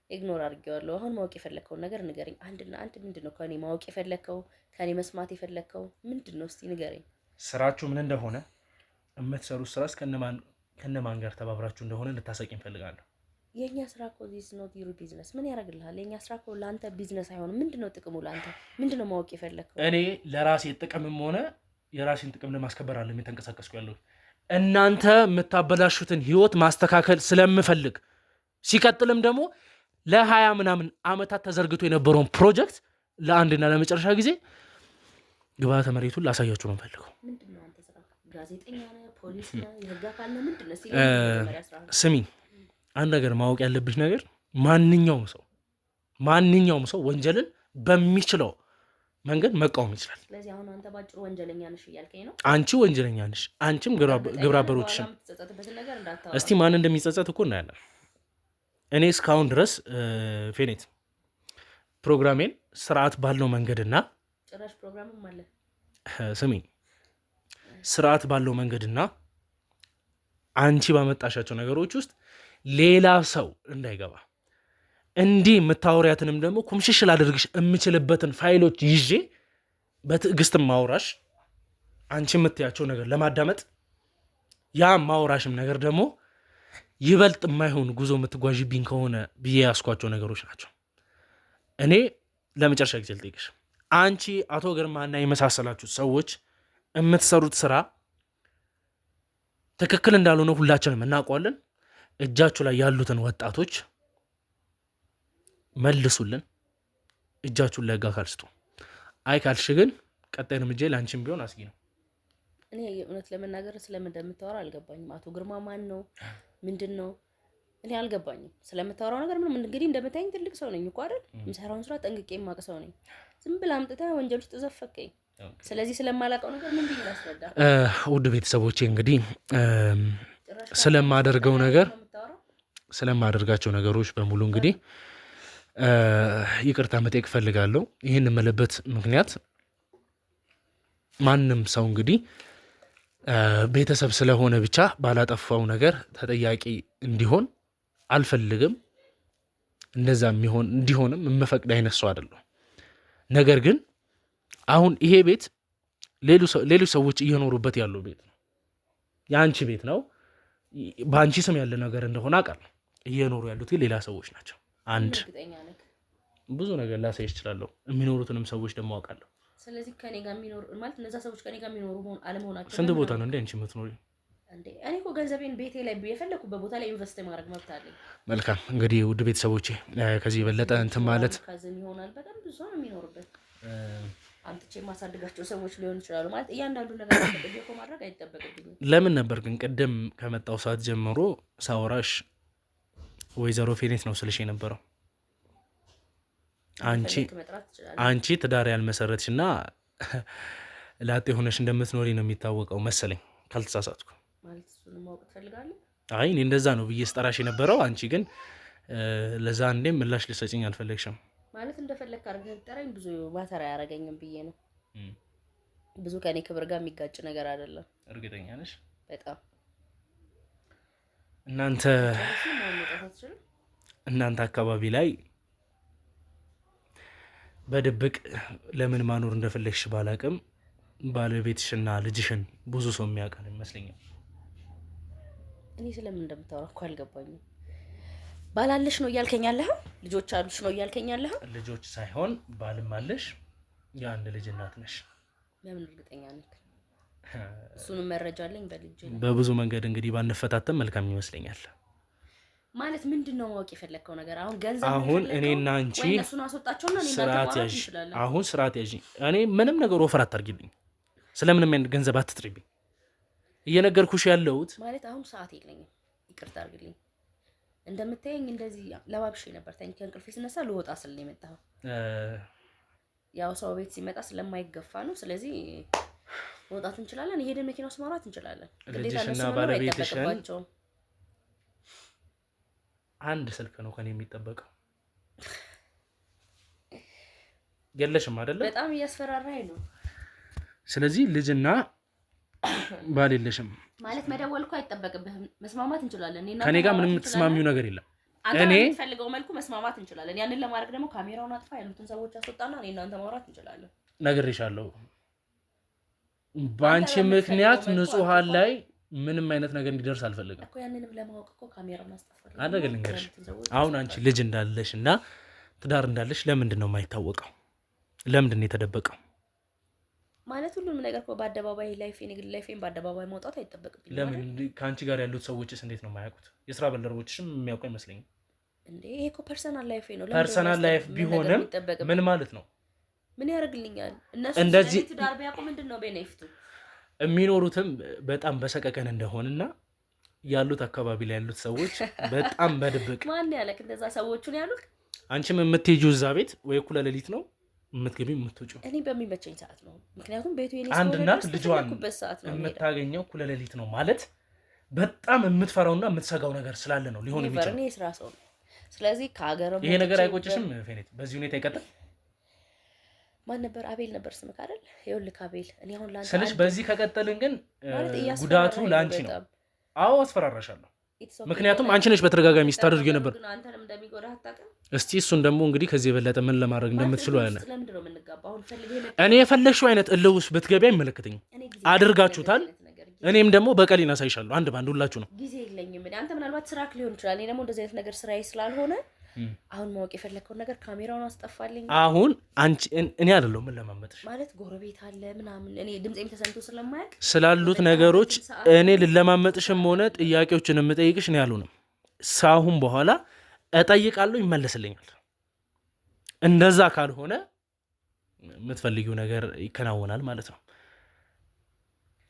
ኢግኖር አድርጌዋለሁ። አሁን ማወቅ የፈለከውን ነገር ንገረኝ። አንድና አንድ ምንድነው ከኔ ማወቅ የፈለከው ከኔ መስማት የፈለከው ምንድነው? እስቲ ንገረኝ። ስራችሁ ምን እንደሆነ የምትሰሩት ስራስ ከነማን ጋር ተባብራችሁ እንደሆነ ልታሳቂ እንፈልጋለሁ። የኛ ስራ እኮ ዚስ ኖት ዩር ቢዝነስ። ምን ያደርግልሃል? የኛ ስራ እኮ ለአንተ ቢዝነስ አይሆንም። ምንድነው ጥቅሙ ለአንተ? ምንድነው ማወቅ የፈለከው? እኔ ለራሴ ጥቅምም ሆነ የራሴን ጥቅም ለማስከበር አለ የተንቀሳቀስኩ ያለው እናንተ የምታበላሹትን ህይወት ማስተካከል ስለምፈልግ፣ ሲቀጥልም ደግሞ ለ20 ምናምን አመታት ተዘርግቶ የነበረውን ፕሮጀክት ለአንድና ለመጨረሻ ጊዜ ግብዓተ መሬቱን ላሳያችሁ ነው ፈልገው። ምንድነው አንተ ስራ? ጋዜጠኛ ነህ? ፖሊስ ነህ? የህግ አካል ነህ? ምንድነው? ስሚ፣ አንድ ነገር ማወቅ ያለብሽ ነገር ማንኛውም ሰው ወንጀልን በሚችለው መንገድ መቃወም ይችላል። ስለዚህ አሁን አንተ ባጭሩ ወንጀለኛ ነሽ እያልከኝ ነው? አንቺ ወንጀለኛ ነሽ፣ አንቺም ግብረ አበሮችሽም። እስቲ ማን እንደሚጸጸት እኮ እናያለን። እኔ እስካሁን ድረስ ፌኔት ፕሮግራሜን ስርዓት ባለው መንገድና ጭራሽ ፕሮግራምም አለ። ስሚ፣ ስርዓት ባለው መንገድና አንቺ ባመጣሻቸው ነገሮች ውስጥ ሌላ ሰው እንዳይገባ እንዲህ የምታወሪያትንም ደግሞ ኩምሽሽ ላደርግሽ የምችልበትን ፋይሎች ይዤ በትዕግስትም ማውራሽ አንቺ የምትያቸው ነገር ለማዳመጥ ያ ማውራሽም ነገር ደግሞ ይበልጥ የማይሆን ጉዞ የምትጓዥብኝ ከሆነ ብዬ ያስኳቸው ነገሮች ናቸው። እኔ ለመጨረሻ ጊዜ ልጠይቅሽ፣ አንቺ አቶ ግርማና የመሳሰላችሁት ሰዎች የምትሰሩት ስራ ትክክል እንዳልሆነ ሁላችንም እናውቀዋለን። እጃችሁ ላይ ያሉትን ወጣቶች መልሱልን፣ እጃችሁን ለህግ አካል ስጡ። አይ ካልሽ ግን ቀጣይ እርምጃ ለአንቺም ቢሆን አስጊ ነው። እኔ እውነት ለመናገር ስለምን እንደምታወራ አልገባኝም። አቶ ግርማ ማን ነው? ምንድን ነው? እኔ አልገባኝም ስለምታወራው ነገር። ምንም እንግዲህ እንደምታይኝ ትልቅ ሰው ነኝ እኮ አይደል? የምሰራውን ስራ ጠንቅቄ የማውቅ ሰው ነኝ። ዝም ብለህ አምጥተህ ወንጀል ውስጥ ዘፈከኝ። ስለዚህ ስለማላውቀው ነገር ምን ብዬ ላስረዳ? ውድ ቤተሰቦቼ እንግዲህ ስለማደርጋቸው ነገሮች በሙሉ እንግዲህ ይቅርታ መጠየቅ እፈልጋለሁ። ይህን የምልበት ምክንያት ማንም ሰው እንግዲህ ቤተሰብ ስለሆነ ብቻ ባላጠፋው ነገር ተጠያቂ እንዲሆን አልፈልግም። እንደዛ እንዲሆንም የምፈቅድ አይነት ሰው አይደለሁም። ነገር ግን አሁን ይሄ ቤት ሌሎች ሰዎች እየኖሩበት ያለው ቤት ነው። የአንቺ ቤት ነው። በአንቺ ስም ያለ ነገር እንደሆነ አውቃለሁ። እየኖሩ ያሉት ግን ሌላ ሰዎች ናቸው። አንድ ብዙ ነገር ላሳይሽ እችላለሁ። የሚኖሩትንም ሰዎች ደግሞ አውቃለሁ። ስለዚህ ከኔ ጋር የሚኖር ማለት እነዛ ሰዎች ከኔ ጋር የሚኖሩ አለመሆናቸው ስንት ቦታ ነው እንዴ አንቺ የምትኖሪ? እንዴ እኔ እኮ ገንዘቤን ቤቴ ላይ የፈለኩበት ቦታ ላይ ኢንቨስት ማድረግ መብት አለኝ። መልካም እንግዲህ ውድ ቤተሰቦቼ ከዚህ የበለጠ እንትን ማለት ከዚህ ይሆናል። በጣም ብዙ ነው የሚኖርበት። አንተቼ ማሳደጋቸው ሰዎች ሊሆን ይችላሉ። ማለት እያንዳንዱ ነገር ተጠብቆ ማድረግ አይጠበቅብኝም። ለምን ነበር ግን ቅድም ከመጣው ሰዓት ጀምሮ ሳውራሽ ወይዘሮ ፌኔት ነው ስልሽ የነበረው? አንቺ ትዳር ያልመሰረትሽና ላጤ ሆነሽ እንደምትኖሪ ነው የሚታወቀው መሰለኝ ካልተሳሳትኩ። ማለት እሱን ማወቅ ትፈልጋለህ? አይ እኔ እንደዛ ነው ብዬ ስጠራሽ የነበረው። አንቺ ግን ለዛ እንዴም ምላሽ ልሰጭኝ አልፈለግሽም። ማለት እንደፈለክ አድርገህ ጠራኝ። ብዙ ባተራ ያረጋኝም ብዬ ነው። ብዙ ከኔ ክብር ጋር የሚጋጭ ነገር አይደለም። እርግጠኛ ነሽ? በጣም እናንተ አካባቢ ላይ በድብቅ ለምን ማኖር እንደፈለግሽ ባላቅም ባለቤትሽና ልጅሽን ብዙ ሰው የሚያውቃል ይመስለኛል። እኔ ስለምን እንደምታወራ እኮ አልገባኝም። ባላለሽ ነው እያልከኝ ያለኸው? ልጆች አሉሽ ነው እያልከኝ ያለኸው? ልጆች ሳይሆን ባልም አለሽ። የአንድ ልጅ እናት ነሽ። ለምን እርግጠኛ ነኝ? እሱንም መረጃ አለኝ በልጅ ነው። በብዙ መንገድ እንግዲህ ባንፈታተም መልካም ይመስለኛል። ማለት ምንድነው ማወቅ የፈለከው ነገር? አሁን ገንዘብ አሁን እኔና አንቺ ወይ እሱን አስወጣቸውና እኔ እናንተ ማውራት እንችላለን። አሁን ስርዓት ያዥ። እኔ ምንም ነገር ወፈር አታርጊልኝ። ስለምንም አይነት ገንዘብ አትጥሪብኝ። እየነገርኩሽ ያለሁት ማለት አሁን ሰዓት የለኝም፣ ይቅርታ አድርግልኝ። እንደምታየኝ እንደዚህ ለባብሼ ነበር ተኝ ከእንቅልፌ ስነሳ ልወጣ ስል ነው የመጣኸው። ያው ሰው ቤት ሲመጣ ስለማይገፋ ነው። ስለዚህ መውጣት እንችላለን፣ ሄደን መኪና ውስጥ ማውራት እንችላለን። ልጅሽና ባለቤትሽን አንድ ስልክ ነው ከኔ የሚጠበቀው። የለሽም አይደለ? በጣም እያስፈራራኝ ነው። ስለዚህ ልጅና ባል የለሽም ማለት መደወል እኮ አይጠበቅብህም። መስማማት እንችላለን። ከኔ ጋር ምንም የምትስማሚው ነገር የለም። እኔ የምፈልገው መልኩ መስማማት እንችላለን። ያንን ለማድረግ ደግሞ ካሜራውን አጥፋ፣ ያሉትን ሰዎች አስወጣና እኔ እናንተ ማውራት እንችላለን። ነግሬሻለሁ። በአንቺ ምክንያት ንጹሃን ላይ ምንም አይነት ነገር እንዲደርስ አልፈልግም እኮ። ያንንም ለማወቅ እኮ ካሜራውን አስጠፋለሁ። አደረገ ልንገርሽ። አሁን አንቺ ልጅ እንዳለሽ እና ትዳር እንዳለሽ ለምንድን ነው የማይታወቀው? ለምንድን ነው የተደበቀው? ማለት ሁሉንም ነገር እኮ በአደባባይ ላይፌን የግል ላይፌን በአደባባይ ማውጣት አይጠበቅብኝም። ለምን ከአንቺ ጋር ያሉት ሰዎችስ እንዴት ነው የማያውቁት? የስራ ባልደረቦችሽም የሚያውቁ አይመስለኝም። እንዴ ይሄ እኮ ፐርሰናል ላይፌ ነው። ፐርሰናል ላይፍ ቢሆንም ምን ማለት ነው? ምን ያደርግልኛል? እነሱ እንደዚህ ትዳር ቢያውቁ ምንድን ነው ቤኔፊቱ? የሚኖሩትም በጣም በሰቀቀን እንደሆነና ያሉት አካባቢ ላይ ያሉት ሰዎች በጣም በድብቅ ማን ያለክ እንደዛ ሰዎቹን ያሉት? አንቺም የምትሄጂው እዛ ቤት ወይ እኩለ ሌሊት ነው የምትገቢው የምትወጪው? እኔ በሚመቸኝ ሰዓት ነው። ምክንያቱም ቤቱ የኔ አንድ እናት ልጇን ሰዓት ነው የምታገኘው እኩለ ሌሊት ነው ማለት በጣም የምትፈራውና የምትሰጋው ነገር ስላለ ነው ሊሆን የሚችለው። እኔ ስራ ሰው ነው። ስለዚህ ከሀገር ይሄ ነገር አይቆጭሽም ፌኔት? በዚህ ሁኔታ ይቀጥል። ማን ነበር? አቤል ነበር ስምክ አይደል? ይኸውልህ አቤል፣ እኔ አሁን ላንተ ስለሽ በዚህ ከቀጠልን ግን ጉዳቱ ላንቺ ነው። አዎ አስፈራራሻለሁ። ምክንያቱም አንቺ ነሽ በተደጋጋሚ ስታደርጊ ነበር። አንተንም እንደሚጎዳህ አታውቅም። እስቲ እሱን ደግሞ እንግዲህ ከዚህ የበለጠ ምን ለማድረግ እንደምትችሉ ያለ እኔ የፈለግሽው አይነት እልህ ውስጥ ብትገቢ አይመለከተኝም። አድርጋችሁታል። እኔም ደግሞ በቀሌን አሳይሻለሁ። አንድ ባንድ ሁላችሁ ነው። ጊዜ የለኝም። አንተ ምናልባት ስራክ ሊሆን ይችላል። እኔ ደግሞ እንደዚህ አይነት ነገር ስራዬ ስላልሆነ አሁን ማወቅ የፈለከውን ነገር ካሜራውን አስጠፋልኝ። አሁን አንቺ እኔ አይደለሁም ምን ለማመጥሽ ማለት ጎረቤት አለ ምናምን እኔ ድምጼም ተሰምቶ ስለማያውቅ ስላሉት ነገሮች እኔ ልለማመጥሽም ሆነ ጥያቄዎችን የምጠይቅሽ እኔ አልሆንም። ሳሁን በኋላ እጠይቃለሁ፣ ይመለስልኛል። እንደዛ ካልሆነ የምትፈልጊው ነገር ይከናወናል ማለት ነው።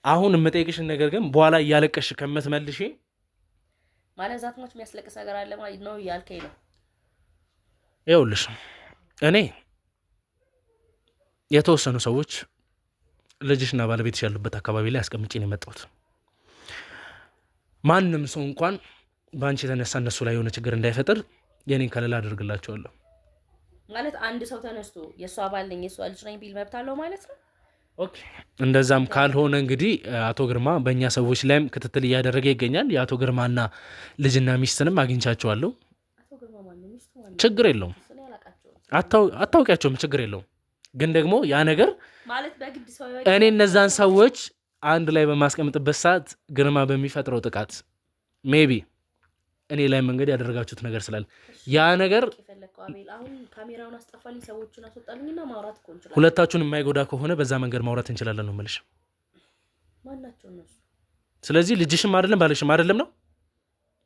አሁን የምጠይቅሽን ነገር ግን በኋላ እያለቀሽ ከምትመልሺ ማለት ዛትሞች የሚያስለቅስ ነገር አለ ማለት ነው እያልከኝ ነው። ይኸውልሽ እኔ የተወሰኑ ሰዎች ልጅሽና ባለቤትሽ ያሉበት አካባቢ ላይ አስቀምጬ ነው የመጣሁት። ማንም ሰው እንኳን በአንቺ የተነሳ እነሱ ላይ የሆነ ችግር እንዳይፈጠር የኔን ከለላ አድርግላቸዋለሁ። ማለት አንድ ሰው ተነስቶ የእሷ አባል ነኝ የእሷ ልጅ ነኝ ቢል መብት አለው ማለት ነው። ኦኬ እንደዛም ካልሆነ እንግዲህ አቶ ግርማ በእኛ ሰዎች ላይም ክትትል እያደረገ ይገኛል። የአቶ ግርማና ልጅና ሚስትንም አግኝቻቸዋለሁ። ችግር የለውም። አታውቂያቸውም፣ ችግር የለውም። ግን ደግሞ ያ ነገር ማለት በግድ ሰው እኔ እነዛን ሰዎች አንድ ላይ በማስቀምጥበት ሰዓት ግርማ በሚፈጥረው ጥቃት ሜቢ እኔ ላይ መንገድ ያደረጋችሁት ነገር ስላለ ያ ነገር አሁን ካሜራውን አስጠፋልኝ፣ ሰዎቹን አስወጣልኝና ማውራት እኮ እንችላለን። ሁለታችሁን የማይጎዳ ከሆነ በዛ መንገድ ማውራት እንችላለን ነው የምልሽ። ማናቸው እነሱ? ስለዚህ ልጅሽም አይደለም ባልሽም አይደለም ነው።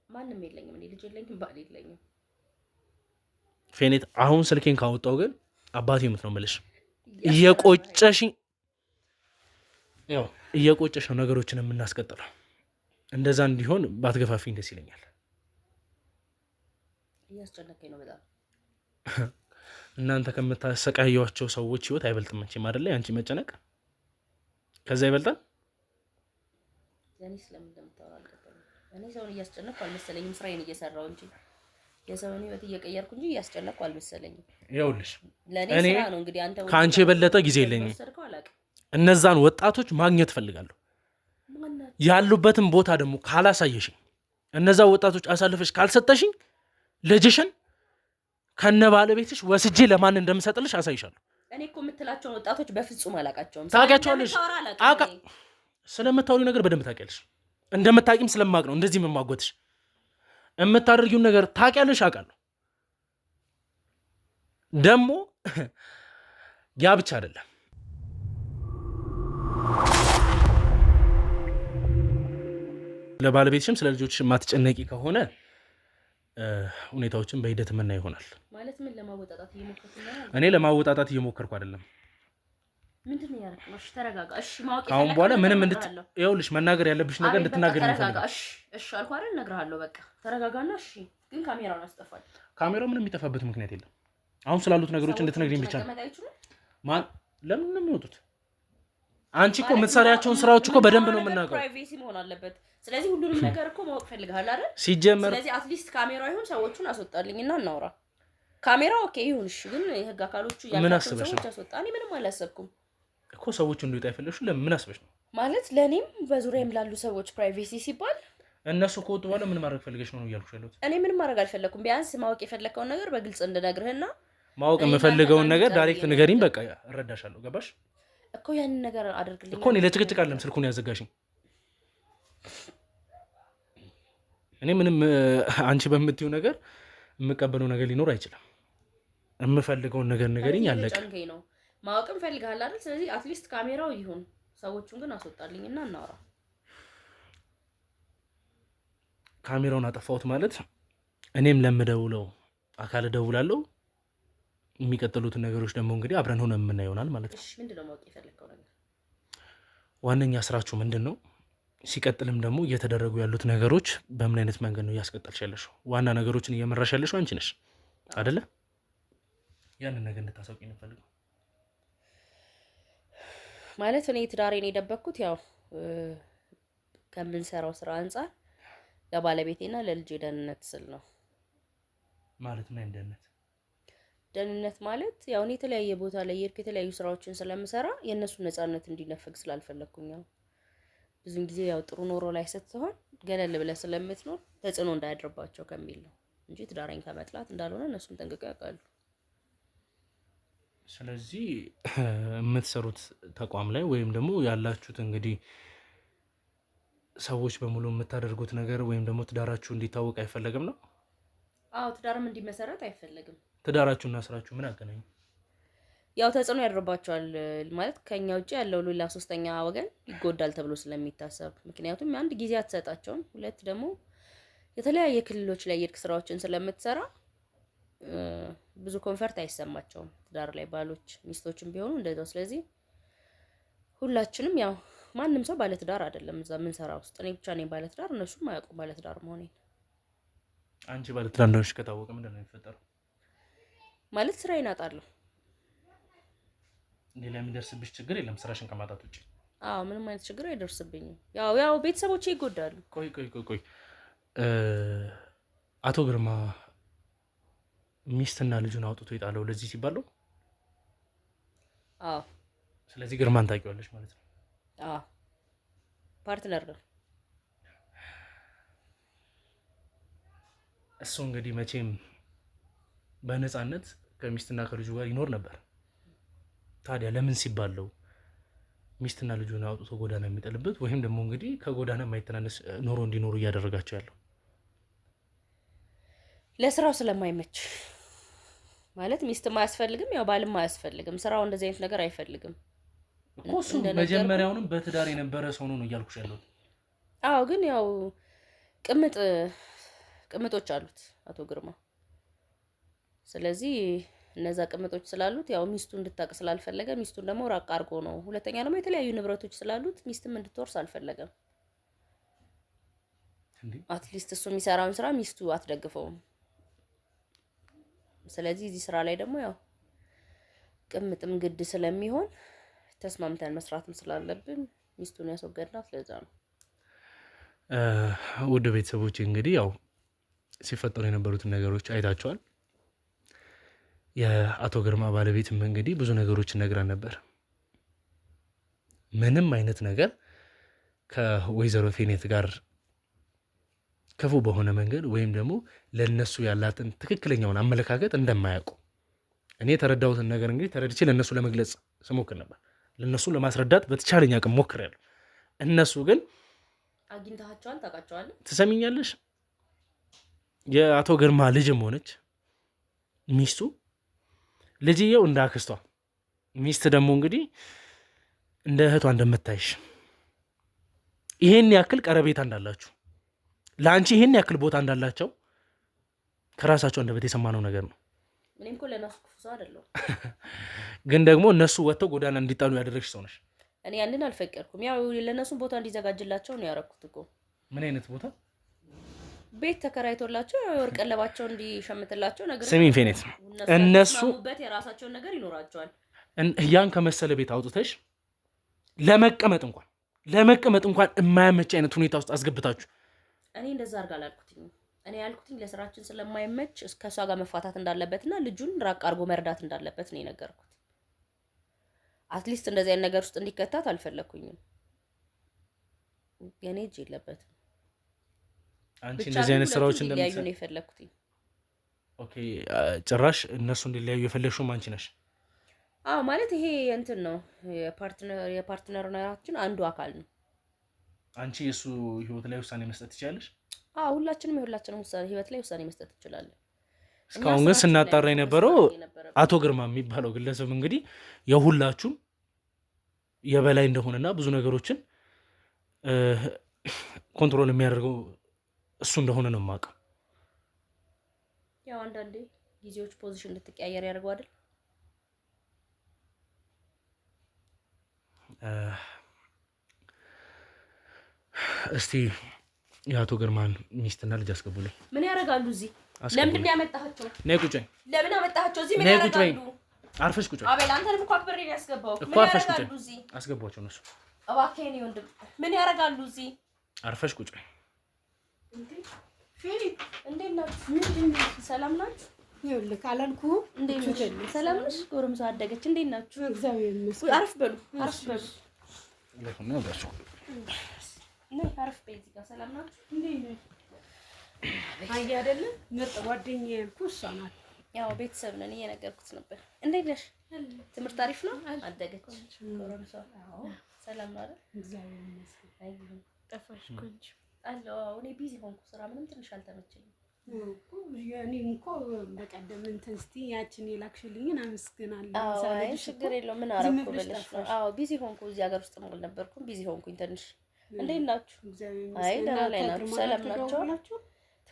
ማንም የለኝም፣ እኔ ልጅ የለኝም፣ ባል የለኝም። ፌኔት አሁን ስልኬን ካወጣው ግን አባቴ የምት ነው የምልሽ። እየቆጨሽ ነው ነገሮችን የምናስቀጥለው። እንደዛ እንዲሆን ባትገፋፊኝ ደስ ይለኛል። እያስጨነቀኝ ነው በጣም። እናንተ ከምታሰቃያቸው ሰዎች ህይወት አይበልጥም መቼም አይደለ? አንቺ መጨነቅ ከዛ ይበልጣል። ያኔ ስለምን እንደምታወራ አልገባኝም። እኔ ሰውን እያስጨነቅኩ አልመሰለኝም፣ ስራዬን እየሰራሁ እንጂ የሰውን ህይወት እየቀየርኩ እንጂ እያስጨነቅኩ አልመሰለኝም። ይኸውልሽ ለኔ ስራ ነው እንግዲህ። አንተ ከአንቺ የበለጠ ጊዜ የለኝም። እነዛን ወጣቶች ማግኘት ፈልጋለሁ። ያሉበትን ቦታ ደግሞ ካላሳየሽኝ፣ እነዛ ወጣቶች አሳልፈሽ ካልሰጠሽኝ ልጅሽን ከነ ባለቤትሽ ወስጄ ለማን እንደምሰጥልሽ አሳይሻለሁ። እኔ እኮ የምትላቸውን ወጣቶች በፍጹም አላቃቸውም። ታውቂያቸዋለሽ። ስለምታወሪው ነገር በደንብ ታውቂያለሽ። እንደምታውቂም ስለማውቅ ነው እንደዚህ የምማጎትሽ። የምታደርጊውን ነገር ታውቂያለሽ፣ አውቃለሁ። ደግሞ ያ ብቻ አይደለም፣ ለባለቤትሽም ስለ ልጆችሽ የማትጨነቂ ከሆነ ሁኔታዎችን በሂደት የምናይ ይሆናል። ማለት ምን ለማወጣጣት እየሞከርኩ ነው? እኔ ለማወጣጣት እየሞከርኩ አይደለም። ምንድን ነው ያደረግነው? እሺ ተረጋጋ። እሺ ማወቅ አሁን በኋላ ምንም ይኸውልሽ መናገር ያለብሽ ነገር እንድትናገር ተረጋጋ። እሺ አልኩህ አይደል? እነግርሃለሁ። በቃ ተረጋጋና እሺ። ግን ካሜራውን አስጠፋል። ካሜራው ምንም የሚጠፋበት ምክንያት የለም። አሁን ስላሉት ነገሮች እንድትነግሪኝ ብቻ ነው። ማን ለምን ነው የሚወጡት? አንቺ እኮ የምትሰሪያቸውን ስራዎች እኮ በደንብ ነው የምናውቀው። ፕራይቬሲ መሆን አለበት። ስለዚህ ሁሉንም ነገር እኮ ማወቅ ፈልጋለህ አይደል? ሲጀመር ስለዚህ አትሊስት ካሜራው ይሁን ሰዎቹን አስወጣልኝና እናውራ። ካሜራው ኦኬ ይሁን እሺ። ግን የህግ አካሎቹ ያላቸው ሰዎች አስወጣ። እኔ ምንም አላሰብኩም እኮ ሰዎቹ እንዲወጣ የፈለግሽው ለምን? ምን አስበሽ ነው? ማለት ለኔም በዙሪያም ላሉ ሰዎች ፕራይቬሲ ሲባል እነሱ ከወጡ በኋላ ምን ማድረግ ፈልገሽ ነው እያልኩሽ ያለሁት። እኔ ምንም ማድረግ አልፈለኩም። ቢያንስ ማወቅ የፈለከውን ነገር በግልጽ እንድነግርህና ማወቅ የምፈልገውን ነገር ዳይሬክት ንገሪኝ። በቃ እረዳሻለሁ። ገባሽ እኮ ያንን ነገር አድርግልኝ እኮ። እኔ ለጭቅጭቅ አይደለም ስልኩን ያዘጋሽኝ። እኔ ምንም አንቺ በምትይው ነገር የምቀበለው ነገር ሊኖር አይችልም። የምፈልገውን ነገር ንገሪኝ። አለቀ። ነው ማወቅም ፈልጋለህ አይደል? ስለዚህ አትሊስት ካሜራው ይሁን፣ ሰዎቹን ግን አስወጣልኝና እናውራ። ካሜራውን አጠፋሁት ማለት እኔም ለምደውለው አካል እደውላለሁ። የሚቀጥሉትን ነገሮች ደግሞ እንግዲህ አብረን ሆነ የምናየው ይሆናል ማለት ነው። እሺ ምንድነው ማወቅ የፈለከው ነገር? ዋነኛ ስራችሁ ምንድነው? ሲቀጥልም ደግሞ እየተደረጉ ያሉት ነገሮች በምን አይነት መንገድ ነው እያስቀጠልሽ ያለሽው? ዋና ነገሮችን እየመራሽ ያለሽው አንቺ ነሽ አይደለ? ያንን ነገር እንድታሳውቂኝ እንፈልገው ማለት እኔ ትዳሬን የደበቅኩት ያው ከምንሰራው ስራ አንጻር ለባለቤቴና ለልጄ ደህንነት ስል ነው። ማለት ምን ደህንነት ማለት ያው እኔ የተለያየ ቦታ ላይ የተለያዩ ስራዎችን ስለምሰራ የእነሱ ነፃነት እንዲነፈግ ስላልፈለኩኝ ነው። ብዙን ጊዜ ያው ጥሩ ኖሮ ላይ ስትሆን ገለል ብለህ ስለምትኖር ተጽዕኖ እንዳያድርባቸው ከሚል ነው እንጂ ትዳሬን ከመጥላት እንዳልሆነ እነሱም ጠንቅቀው ያውቃሉ። ስለዚህ የምትሰሩት ተቋም ላይ ወይም ደግሞ ያላችሁት እንግዲህ ሰዎች በሙሉ የምታደርጉት ነገር ወይም ደግሞ ትዳራችሁ እንዲታወቅ አይፈለግም ነው? አዎ ትዳርም እንዲመሰረት አይፈለግም። ትዳራችሁና ስራችሁ ምን አገናኙ? ያው ተጽዕኖ ያድርባቸዋል ማለት ከኛ ውጪ ያለው ሌላ ሶስተኛ ወገን ይጎዳል ተብሎ ስለሚታሰብ፣ ምክንያቱም አንድ ጊዜ አትሰጣቸውም፣ ሁለት ደግሞ የተለያየ ክልሎች ላይ የእርቅ ስራዎችን ስለምትሰራ ብዙ ኮንፈርት አይሰማቸውም ትዳር ላይ ባሎች ሚስቶችም ቢሆኑ እንደዛው። ስለዚህ ሁላችንም ያው ማንም ሰው ባለ ትዳር አይደለም እዛ ምን ሰራ ውስጥ እኔ ብቻ ነኝ ባለ ትዳር፣ እነሱም አያውቁ ባለ ትዳር መሆኔን። አንቺ ባለ ትዳር እንደሆነሽ ከታወቀ ምንድን ነው የሚፈጠረው? ማለት ስራዬን አጣለሁ። ሌላ የሚደርስብሽ ችግር የለም ስራሽን ከማጣት ውጪ? አዎ ምንም አይነት ችግር አይደርስብኝም። ያው ቤተሰቦቼ ይጎዳሉ። ቆይ አቶ ግርማ ሚስትና ልጁን አውጥቶ ይጣለው ለዚህ ሲባል ነው? አዎ። ስለዚህ ግርማን ታውቂዋለሽ ማለት ነው? አዎ ፓርትነር ነው እሱ። እንግዲህ መቼም በነፃነት ከሚስትና ከልጁ ጋር ይኖር ነበር። ታዲያ ለምን ሲባለው ሚስትና ልጁን አውጥቶ ጎዳና የሚጥልበት ወይም ደግሞ እንግዲህ ከጎዳና የማይተናነስ ኑሮ እንዲኖሩ እያደረጋቸው ያለው? ለስራው ስለማይመች ማለት ሚስትም አያስፈልግም፣ ያው ባልም አያስፈልግም። ስራው እንደዚህ አይነት ነገር አይፈልግም እኮ። እሱ መጀመሪያውንም በትዳር የነበረ ሰው ነው እያልኩሽ ያለው። አዎ ግን ያው ቅምጦች አሉት አቶ ግርማ። ስለዚህ እነዛ ቅምጦች ስላሉት ያው ሚስቱ እንድታቅ ስላልፈለገ ሚስቱን ደግሞ ራቅ አድርጎ ነው። ሁለተኛ ደግሞ የተለያዩ ንብረቶች ስላሉት ሚስትም እንድትወርስ አልፈለገም። አትሊስት እሱ የሚሰራውን ስራ ሚስቱ አትደግፈውም። ስለዚህ እዚህ ስራ ላይ ደግሞ ያው ቅምጥም ግድ ስለሚሆን ተስማምተን መስራትም ስላለብን ሚስቱን ያስወገድናት ለዛ ነው። ውድ ቤተሰቦች እንግዲህ ያው ሲፈጠሩ የነበሩትን ነገሮች አይታቸዋል። የአቶ ግርማ ባለቤትም እንግዲህ ብዙ ነገሮችን ነግራን ነበር። ምንም አይነት ነገር ከወይዘሮ ፌኔት ጋር ክፉ በሆነ መንገድ ወይም ደግሞ ለነሱ ያላትን ትክክለኛውን አመለካከት እንደማያውቁ እኔ የተረዳሁትን ነገር እንግዲህ ተረድቼ ለነሱ ለመግለጽ ስሞክር ነበር። ለነሱ ለማስረዳት በተቻለኝ አቅም ሞክሬያለሁ። እነሱ ግን አግኝታቸዋል፣ ታውቃቸዋለህ? ትሰሚኛለሽ? የአቶ ግርማ ልጅም ሆነች ሚስቱ፣ ልጅየው እንደ አክስቷ፣ ሚስት ደግሞ እንግዲህ እንደ እህቷ እንደምታይሽ ይሄን ያክል ቀረቤታ እንዳላችሁ ለአንቺ ይሄን ያክል ቦታ እንዳላቸው ከራሳቸው አንደበት የሰማነው ነገር ነው። እኔም እኮ ለእነሱ ክፉ ሰው አይደለሁም። ግን ደግሞ እነሱ ወጥተው ጎዳና እንዲጣሉ ያደረግሽ ሰው ነሽ። እኔ ያንን አልፈቀድኩም። ያው ለእነሱም ቦታ እንዲዘጋጅላቸው ነው ያደረኩት እኮ። ምን አይነት ቦታ? ቤት ተከራይቶላቸው የወርቅ ቀለባቸው እንዲሸምትላቸው ነገር። ስሚኝ ፌኔት፣ እነሱ የራሳቸውን ነገር ይኖራቸዋል። ያን ከመሰለ ቤት አውጥተሽ ለመቀመጥ እንኳን የማያመች አይነት ሁኔታ ውስጥ አስገብታችሁ። እኔ እንደዛ አድርጋ አላልኩትኝም። እኔ ያልኩትኝ ለስራችን ስለማይመች ከእሷ ጋር መፋታት እንዳለበትና ልጁን ራቅ አድርጎ መርዳት እንዳለበት ነው የነገርኩት። አትሊስት እንደዚህ አይነት ነገር ውስጥ እንዲከታት አልፈለኩኝም። የኔ እጅ የለበትም። አንቺ እንደዚህ አይነት ስራዎች እንደምትሰሪ ነው የፈለኩትኝ። ኦኬ፣ ጭራሽ እነሱ እንዲለያዩ የፈለግሽውም አንቺ ነሽ? አዎ፣ ማለት ይሄ እንትን ነው የፓርትነራችን አንዱ አካል ነው። አንቺ የሱ ህይወት ላይ ውሳኔ መስጠት ትችላለሽ? አዎ፣ ሁላችንም የሁላችንም ህይወት ላይ ውሳኔ መስጠት እንችላለን። እስካሁን ግን ስናጣራ የነበረው አቶ ግርማ የሚባለው ግለሰብ እንግዲህ የሁላችሁም የበላይ እንደሆነና ብዙ ነገሮችን ኮንትሮል የሚያደርገው እሱ እንደሆነ ነው የማውቀው። ያው አንዳንዴ ጊዜዎች ፖዚሽን እንድትቀያየር ያደርገው አይደል? እስቲ የአቶ ግርማን ሚስትና ልጅ አስገቡልኝ። ምን ያደርጋሉ እዚህ? ለምንድን ነው ያመጣሃቸው? ነይ ቁጭ በይ። ለምን አመጣሃቸው እዚህ? ምን ያደርጋሉ? አርፈሽ ቁጭ በይ። አቤል፣ አንተንም እኮ አክብሬ ነው ያስገባው። ምን ያደርጋሉ እዚህ? አስገቧቸው እነሱ። እባክህ የእኔ ወንድም፣ ምን ያደርጋሉ እዚህ? አርፈሽ ቁጭ በይ። እንዴት ናችሁ? ምንድን ነው? ሰላም ናችሁ? ይኸውልህ አላልኩህ? እንዴት ነሽ? ሰላም ነሽ? ጎረምሳ አደገች። እንዴት ናችሁ? እግዚአብሔር ይመስገን። አረፍ በሉ፣ አረፍ በሉ። ለሁና ባሱ ነይ አረፍ በይ። እዚህ ጋር ሰላም ናችሁ? እንዴት ነሽ? አየህ አይደለ? ምርጥ ጓደኛዬ ያልኩህ እሷ ናት። ያው ቤተሰብ ነን እየነገርኩት ነበር። እንዴት ነሽ? ትምህርት አሪፍ ነው? አደገች ጎረምሳ? አዎ። ሰላም ነው አይደል? እግዚአብሔር ይመስገን። አይሁን ጠፋሽ እኮ እንጂ አለው። እኔ ቢዚ ሆንኩ፣ ስራ ምንም ትንሽ አልተመቸኝም። እኔም እኮ በቀደም እንትን እስኪ ያችን የላክሽልኝን አመስግናለሁ። አይ ችግር የለውም። ምን አደረኩ ብለሽ ነው? አዎ ቢዚ ሆንኩ፣ እዚህ ሀገር ውስጥ አልነበርኩም። ቢዚ ሆንኩኝ ትንሽ። እንዴት ናችሁ? አይ ደህና ላይ ናችሁ? ሰላም ናቸው?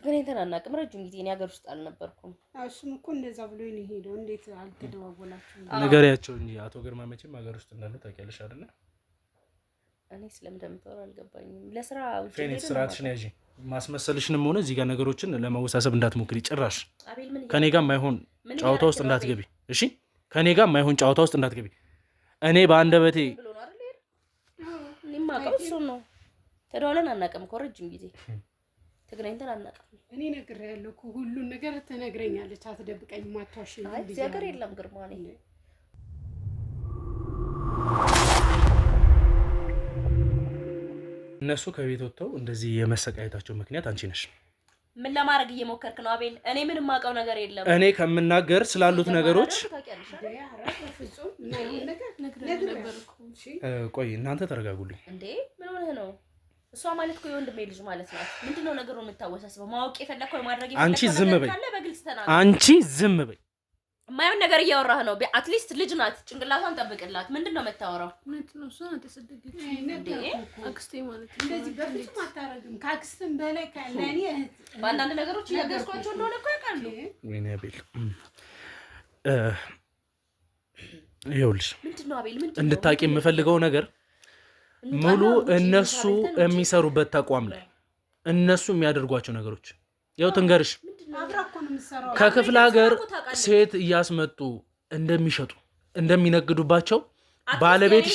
ተገናኝተን አናውቅም፣ ረጅም ጊዜ እኔ ሀገር ውስጥ አልነበርኩም። እሱም እኮ እንደዛ ብሎ ነው ሄደው። እንዴት አልተደዋወላችሁም? ንገሪያቸው እንጂ አቶ ግርማ መቼም ሀገር ውስጥ እንዳለ ታውቂያለሽ አይደለ? እኔ ስለምደምተው አልገባኝም። ለስራ ውጪ ፌኔት ስርዓትሽን ያዢ። ማስመሰልሽንም ሆነ እዚህ ጋር ነገሮችን ለመወሳሰብ እንዳትሞክሪ። ጭራሽ ከኔ ጋር የማይሆን ጨዋታ ውስጥ እንዳትገቢ እሺ? ከኔ ጋር የማይሆን ጨዋታ ውስጥ እንዳትገቢ። እኔ በአንደበቴ እኔማ አውቀው እሱን ነው። ተደዋውለን አናውቅም እኮ ረጅም ጊዜ ተገናኝተን አናውቅም። እኔ ነግሬያለሁ እኮ ሁሉን ነገር ትነግረኛለች፣ አትደብቀኝም፣ አትዋሽኝም። አይ እዚህ ሀገር የለም ግርማ ነኝ። እነሱ ከቤት ወጥተው እንደዚህ የመሰቃየታቸው ምክንያት አንቺ ነሽ። ምን ለማድረግ እየሞከርክ ነው አቤል? እኔ ምንም የማውቀው ነገር የለም። እኔ ከምናገር ስላሉት ነገሮች ቆይ እናንተ ተረጋጉልኝ። እንዴ ምን ሆነህ ነው? እሷ ማለት እኮ የወንድሜ ልጅ ማለት ናት። ምንድነው ነገሩ የምታወሳስበው? ማወቅ የፈለከው የማድረግ አንቺ ዝም በይ። በግልጽ ተናገር። አንቺ ዝም በይ። የማይሆን ነገር እያወራህ ነው። አትሊስት ልጅ ናት፣ ጭንቅላቷን ጠብቅላት። ምንድነው የምታወራው? እውነት ነው። እሷ ናት የሰደገችው። አክስቴ ማለት ነው። እንደዚህ በፍጹም አታረግም። ከአክስትም በላይ ለእኔ በአንዳንድ ነገሮች እያገዝኳቸው እንደሆነ እኮ ያውቃሉ። ወይኔ አቤል፣ ይኸውልሽ ምንድነው አቤል? ምንድነው እንድታቂ የምፈልገው ነገር ሙሉ እነሱ የሚሰሩበት ተቋም ላይ እነሱ የሚያደርጓቸው ነገሮች ያው ትንገርሽ ከክፍለ ሀገር ሴት እያስመጡ እንደሚሸጡ እንደሚነግዱባቸው ባለቤትሽ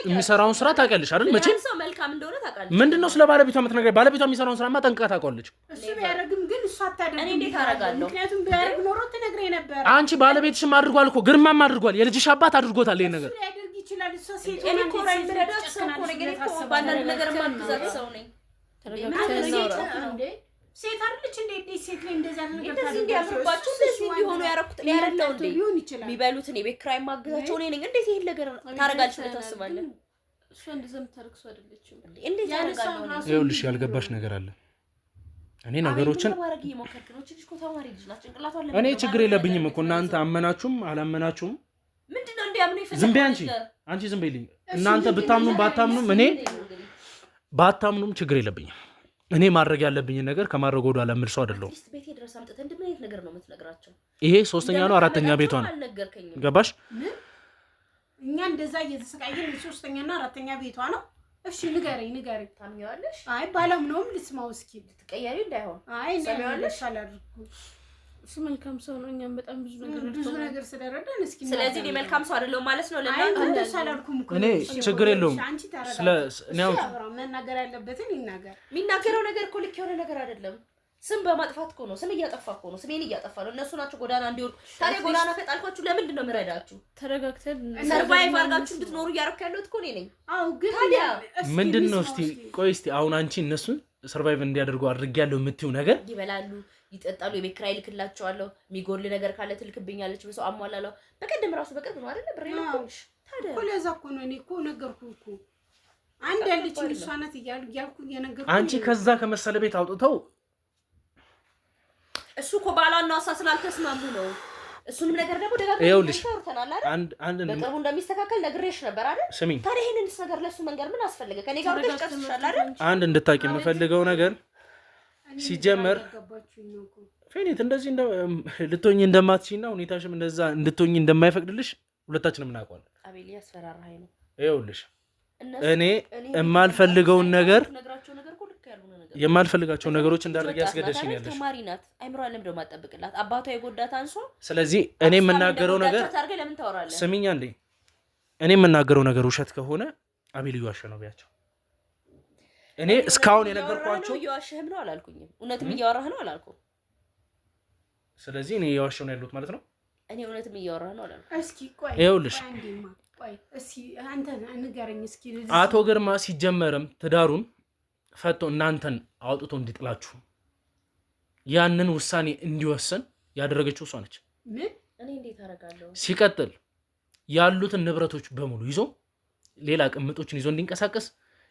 የሚሰራውን ስራ ታውቂያለሽ አይደል? መቼም ሰው መልካም እንደሆነ ታውቃለሽ። ምንድነው ስለ ባለቤቷ የምትነግረኝ? ባለቤቷ የሚሰራውን ስራማ ጠንቅቃ ታውቃለች። እሱ ቢያደርግም ግን እሱ አታደርግም። እኔ እንዴት አደርጋለሁ? ምክንያቱም ቢያደርግ ኖሮ ትነግረኝ ነበር። አንቺ ባለቤትሽም አድርጓል እኮ ግርማም አድርጓል። የልጅሽ አባት አድርጎታል ይሄን ነገር። ሊያደርግ ይችላል። እሱ ሴት እኔ እኮ ራይ ምረዳት ሰው እኮ ነኝ። እኔ እኮ ባንዳንድ ነገር ማግዛት ሰው ነኝ። ሴት አይደለች እንዴ? ሴት ላይ እንደዛ ነገር እንደዚህ እንዲያምርባቸው እንደዚህ እንዲሆኑ ያረኩት እኔ አይደለሁ እንዴ? የሚበሉት እኔ ቤት ኪራይ ማግዛቸው እኔ ነኝ። እንዴት ይሄን ነገር ታረጋለች ብለህ ታስባለህ? እሷ እንደዛ የምታደርግ ሰው አይደለችም። እንዴት ያደርጋለሁ? ይኸውልሽ ያልገባሽ ነገር አለ። እኔ ነገሮችን እኔ ችግር የለብኝም እኮ እናንተ አመናችሁም አላመናችሁም ምንድነው እንዲያምኑ ይፈልጋል? ዝም በይ አንቺ ዝም በይልኝ። እናንተ ብታምኑም ባታምኑም እኔ ባታምኑም ችግር የለብኝም። እኔ ማድረግ ያለብኝ ነገር ከማድረግ ወደ ኋላ የምል ሰው አይደለሁም። ቤቴ ድረስ አምጥተህ እንደምን አይነት ነገር ነው የምትነግራቸው? ይሄ 3ኛ ነው 4ኛ ቤቷ ነው። ገባሽ? እኛ እንደዛ እየተሰቃየን 3ኛና 4ኛ ቤቷ ነው። እሺ ንገረኝ። ታምኛለሽ? አይ ባለምነውም ልስማው እስኪ ልትቀየሪ እንዳይሆን። አይ ሰሚያለሽ አላደርኩ። እሱ መልካም ሰው ነው። እኛም በጣም ብዙ ነገር ስለረዳን እስኪ ስለዚህ እኔ መልካም ሰው አይደለሁም ማለት ነው። ለእናንተ እንደሱ አላልኩም እኮ እኔ ችግር የለውም። ስለ እኔ መናገር ያለበትን ይናገር። የሚናገረው ነገር እኮ ልክ የሆነ ነገር አይደለም። ስም በማጥፋት እኮ ነው። ስም እያጠፋ እኮ ነው። ስሜን እያጠፋ ነው። እነሱ ናቸው ጎዳና እንዲወርዱ። ታዲያ ጎዳና ከጣልኳችሁ ለምንድን ነው የምረዳችሁ? ተረጋግተን ሰርቫይቭ አድርጋችሁ እንድትኖሩ እያደረኩ ያለሁት እኮ እኔ ነኝ። አዎ ግን ታዲያ ምንድን ነው እስቲ ቆይ እስቲ አሁን አንቺ እነሱን ሰርቫይቭ እንዲያደርጉ አድርጌያለሁ የምትይው ነገር ይበላሉ፣ ይጠጣሉ፣ የቤት ኪራይ ልክላቸዋለሁ፣ የሚጎል ነገር ካለ ትልክብኛለች፣ በሰው አሟላለሁ። በቀደም ራሱ በቅርብ ነው አይደል ብሬ ነው። ታዲያ እኮ ለዛ እኮ ነው እኔ እኮ ነገርኩህ እኮ አንድ ያለችኝ እሷ ናት እያልኩ እየነገርኩህ። አንቺ ከዛ ከመሰለ ቤት አውጥተው እሱ እኮ ባሏና እሷ ስላልተስማሙ ነው። እሱንም ነገር ደግሞ ደጋግመን ተናግረናል አይደል? አንድ በቅርቡ እንደሚስተካከል ነግሬሽ ነበር አይደል? ስሚኝ፣ ታዲያ ይሄንንስ ነገር ለሱ መንገር ምን አስፈልገ? ከኔ ጋር ወደሽ ቀስሻል አይደል? አንድ እንድታቂ የምፈልገው ነገር ሲጀመር ፌኒት እንደዚህ ልትሆኚ እንደማትችይና ሁኔታሽም እንደዛ እንድትሆኚ እንደማይፈቅድልሽ ሁለታችንም እናውቀዋለን። አቤል ያስፈራራኸኝ ነው። ይኸውልሽ እኔ የማልፈልገውን ነገር የማልፈልጋቸው ነገሮች እንዳደርግ ያስገደድሽኝ ያለሽ ተማሪ ናት። አይምሯን ለምን ደማ አጠብቅላት? አባቷ የጎዳት አንሷ። ስለዚህ እኔ የምናገረው ነገር ስሚኝ አንዴ፣ እኔ የምናገረው ነገር ውሸት ከሆነ አቤል እየዋሸ ነው ቢያቸው። እኔ እስካሁን የነገርኳቸው እየዋሸህም ነው አላልኩኝም። እውነትም እያወራህ ነው አላልኩም። ስለዚህ እኔ እየዋሸሁ ነው ያለሁት ማለት ነው። እኔ እውነትም እያወራህ ነው አላልኩም። እስኪ ቆይ ይኸውልሽ ቆይ እስኪ አንተ ንገረኝ እስኪ። አቶ ግርማ ሲጀመርም ትዳሩን ፈቶ እናንተን አውጥቶ እንዲጥላችሁ ያንን ውሳኔ እንዲወስን ያደረገችው እሷ ነች። ምን እኔ እንዴት አደርጋለሁ? ሲቀጥል ያሉትን ንብረቶች በሙሉ ይዞ ሌላ ቅምጦችን ይዞ እንዲንቀሳቀስ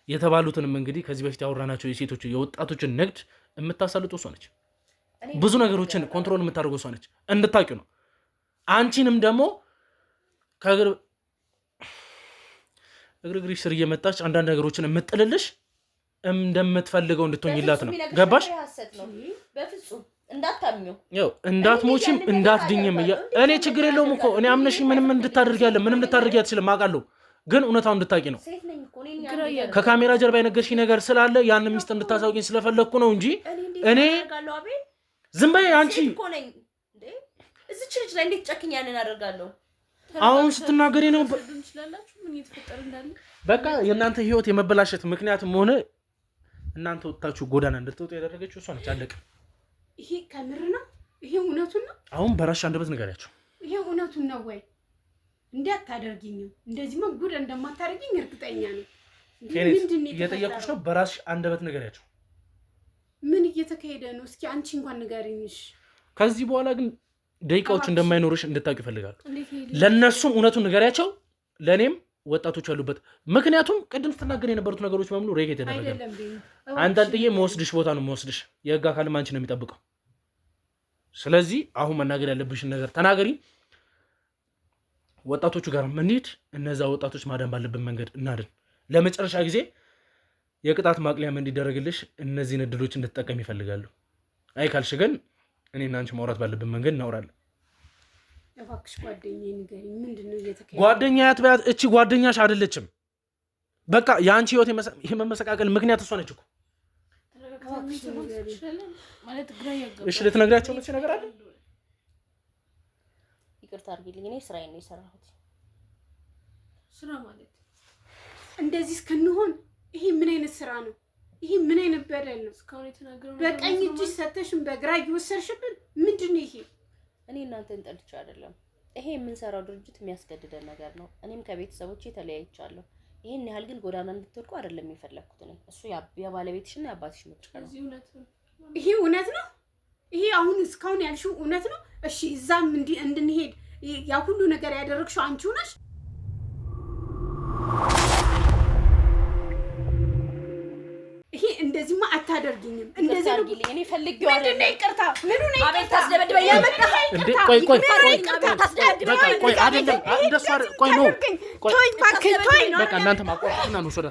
የተባሉትንም እንግዲህ ከዚህ በፊት ያወራናቸው የሴቶች የወጣቶችን ንግድ የምታሳልጠው እሷ ነች። ብዙ ነገሮችን ኮንትሮል የምታደርገው እሷ ነች። እንድታቂው ነው። አንቺንም ደግሞ እግርግሪሽ ስር እየመጣች አንዳንድ ነገሮችን የምጥልልሽ እንደምትፈልገው እንድትሆኝላት ነው። ገባሽ? በፍጹም እንዳታምኚው፣ ያው እንዳትሞቺም እንዳትድኝም እኔ ችግር የለውም እኮ እኔ አምነሽ ምንም እንድታደርጊ ያለ ምንም እንድታደርጊ አትችልም አውቃለሁ። ግን እውነታውን እንድታቂ ነው። ከካሜራ ጀርባ የነገርሽኝ ነገር ስላለ ያን ሚስጥር እንድታሳውቂኝ ስለፈለግኩ ነው እንጂ እኔ ዝም በይ አንቺ። እዚች ልጅ ላይ እንዴት ጨክኝ ያንን አደርጋለሁ? አሁን ስትናገሪ ነው እንዳለ በቃ የእናንተ ህይወት የመበላሸት ምክንያትም ሆነ እናንተ ወጣችሁ ጎዳና እንድትወጡ ያደረገችው እሷ ነች። አለቀ። ይሄ ከምር ነው? ይሄ እውነቱን ነው? አሁን በራስሽ አንደበት ንገሪያቸው። ይሄ እውነቱን ነው ወይ? እንዴ አታደርጊኝም? እንደዚህ ጉድ እንደማታደርጊኝ እርግጠኛ ነኝ። ምንድነው እየጠየቁሽ ነው? በራስሽ አንደበት ንገሪያቸው። ምን እየተካሄደ ነው? እስኪ አንቺ እንኳን ንገሪኝሽ። ከዚህ በኋላ ግን ደቂቃዎች እንደማይኖርሽ እንድታውቂ ይፈልጋሉ። ለነሱም እውነቱን ንገሪያቸው፣ ለኔም ወጣቶች ያሉበት። ምክንያቱም ቅድም ስትናገር የነበሩት ነገሮች በሙሉ ሬክ የተደረገ አንጠልጥዬ መወስድሽ ቦታ ነው መወስድሽ። የህግ አካልም አንቺ ነው የሚጠብቀው። ስለዚህ አሁን መናገር ያለብሽን ነገር ተናገሪ። ወጣቶቹ ጋር እንሂድ። እነዛ ወጣቶች ማዳን ባለብን መንገድ እናድን። ለመጨረሻ ጊዜ የቅጣት ማቅለያም እንዲደረግልሽ እነዚህን እድሎች እንድትጠቀም ይፈልጋሉ። አይ ካልሽ ግን እኔና አንቺ ማውራት ባለብን መንገድ እናወራለን። እባክሽ ጓደኛዬ ንገሪኝ፣ ምንድነው እየተካሄደ? ጓደኛ ያትበያት። እቺ ጓደኛሽ አይደለችም። በቃ የአንቺ ህይወት የመመሰቃቀል ምክንያት እሷ ነች እኮ። እሺ ልትነግሪያቸው ነው ነገር አለ? ይቅርታ አድርጊልኝ፣ እኔ ስራዬን ነው የሰራሁት። ስራ ማለት እንደዚህ እስክንሆን ይሄ ምን አይነት ስራ ነው? ይሄ ምን አይነት በደል ነው? እስካሁን የተናገረው በቀኝ እጅሽ ሰተሽን በግራ እየወሰድሽብን ምንድነው ይሄ? እኔ እናንተን ጠልቼ አይደለም። ይሄ የምንሰራው ድርጅት የሚያስገድደን ነገር ነው። እኔም ከቤተሰቦቼ ተለያይቻለሁ። ይሄን ያህል ግን ጎዳና እንድትወድቁ አይደለም የፈለኩት እኔ። እሱ የባለቤትሽና የአባትሽ ምርጫ ነው። ይሄ እውነት ነው? ይሄ አሁን እስካሁን ያልሽው እውነት ነው? እሺ እዛም እንድንሄድ ያ ሁሉ ነገር ያደረግሽው አንቺው ነሽ? ይሄ እንደዚህማ አታደርጊኝም። እንደዚህ አድርጊልኝ። እኔ ፈልጌው አይደለም። ምንድነው ይቅርታ? ምን ነው ይቅርታ? አቤት ታስደበድበኝ ያመጣህ እንዴ? ቆይ ይቅርታ ታስደበድበኝ። ቆይ አይደለም እንደሱ አይደል? ቆይ ነው ቆይ ቶይ ባክ ቶይ። በቃ እናንተ ማቋረጥና ነው ሶዳ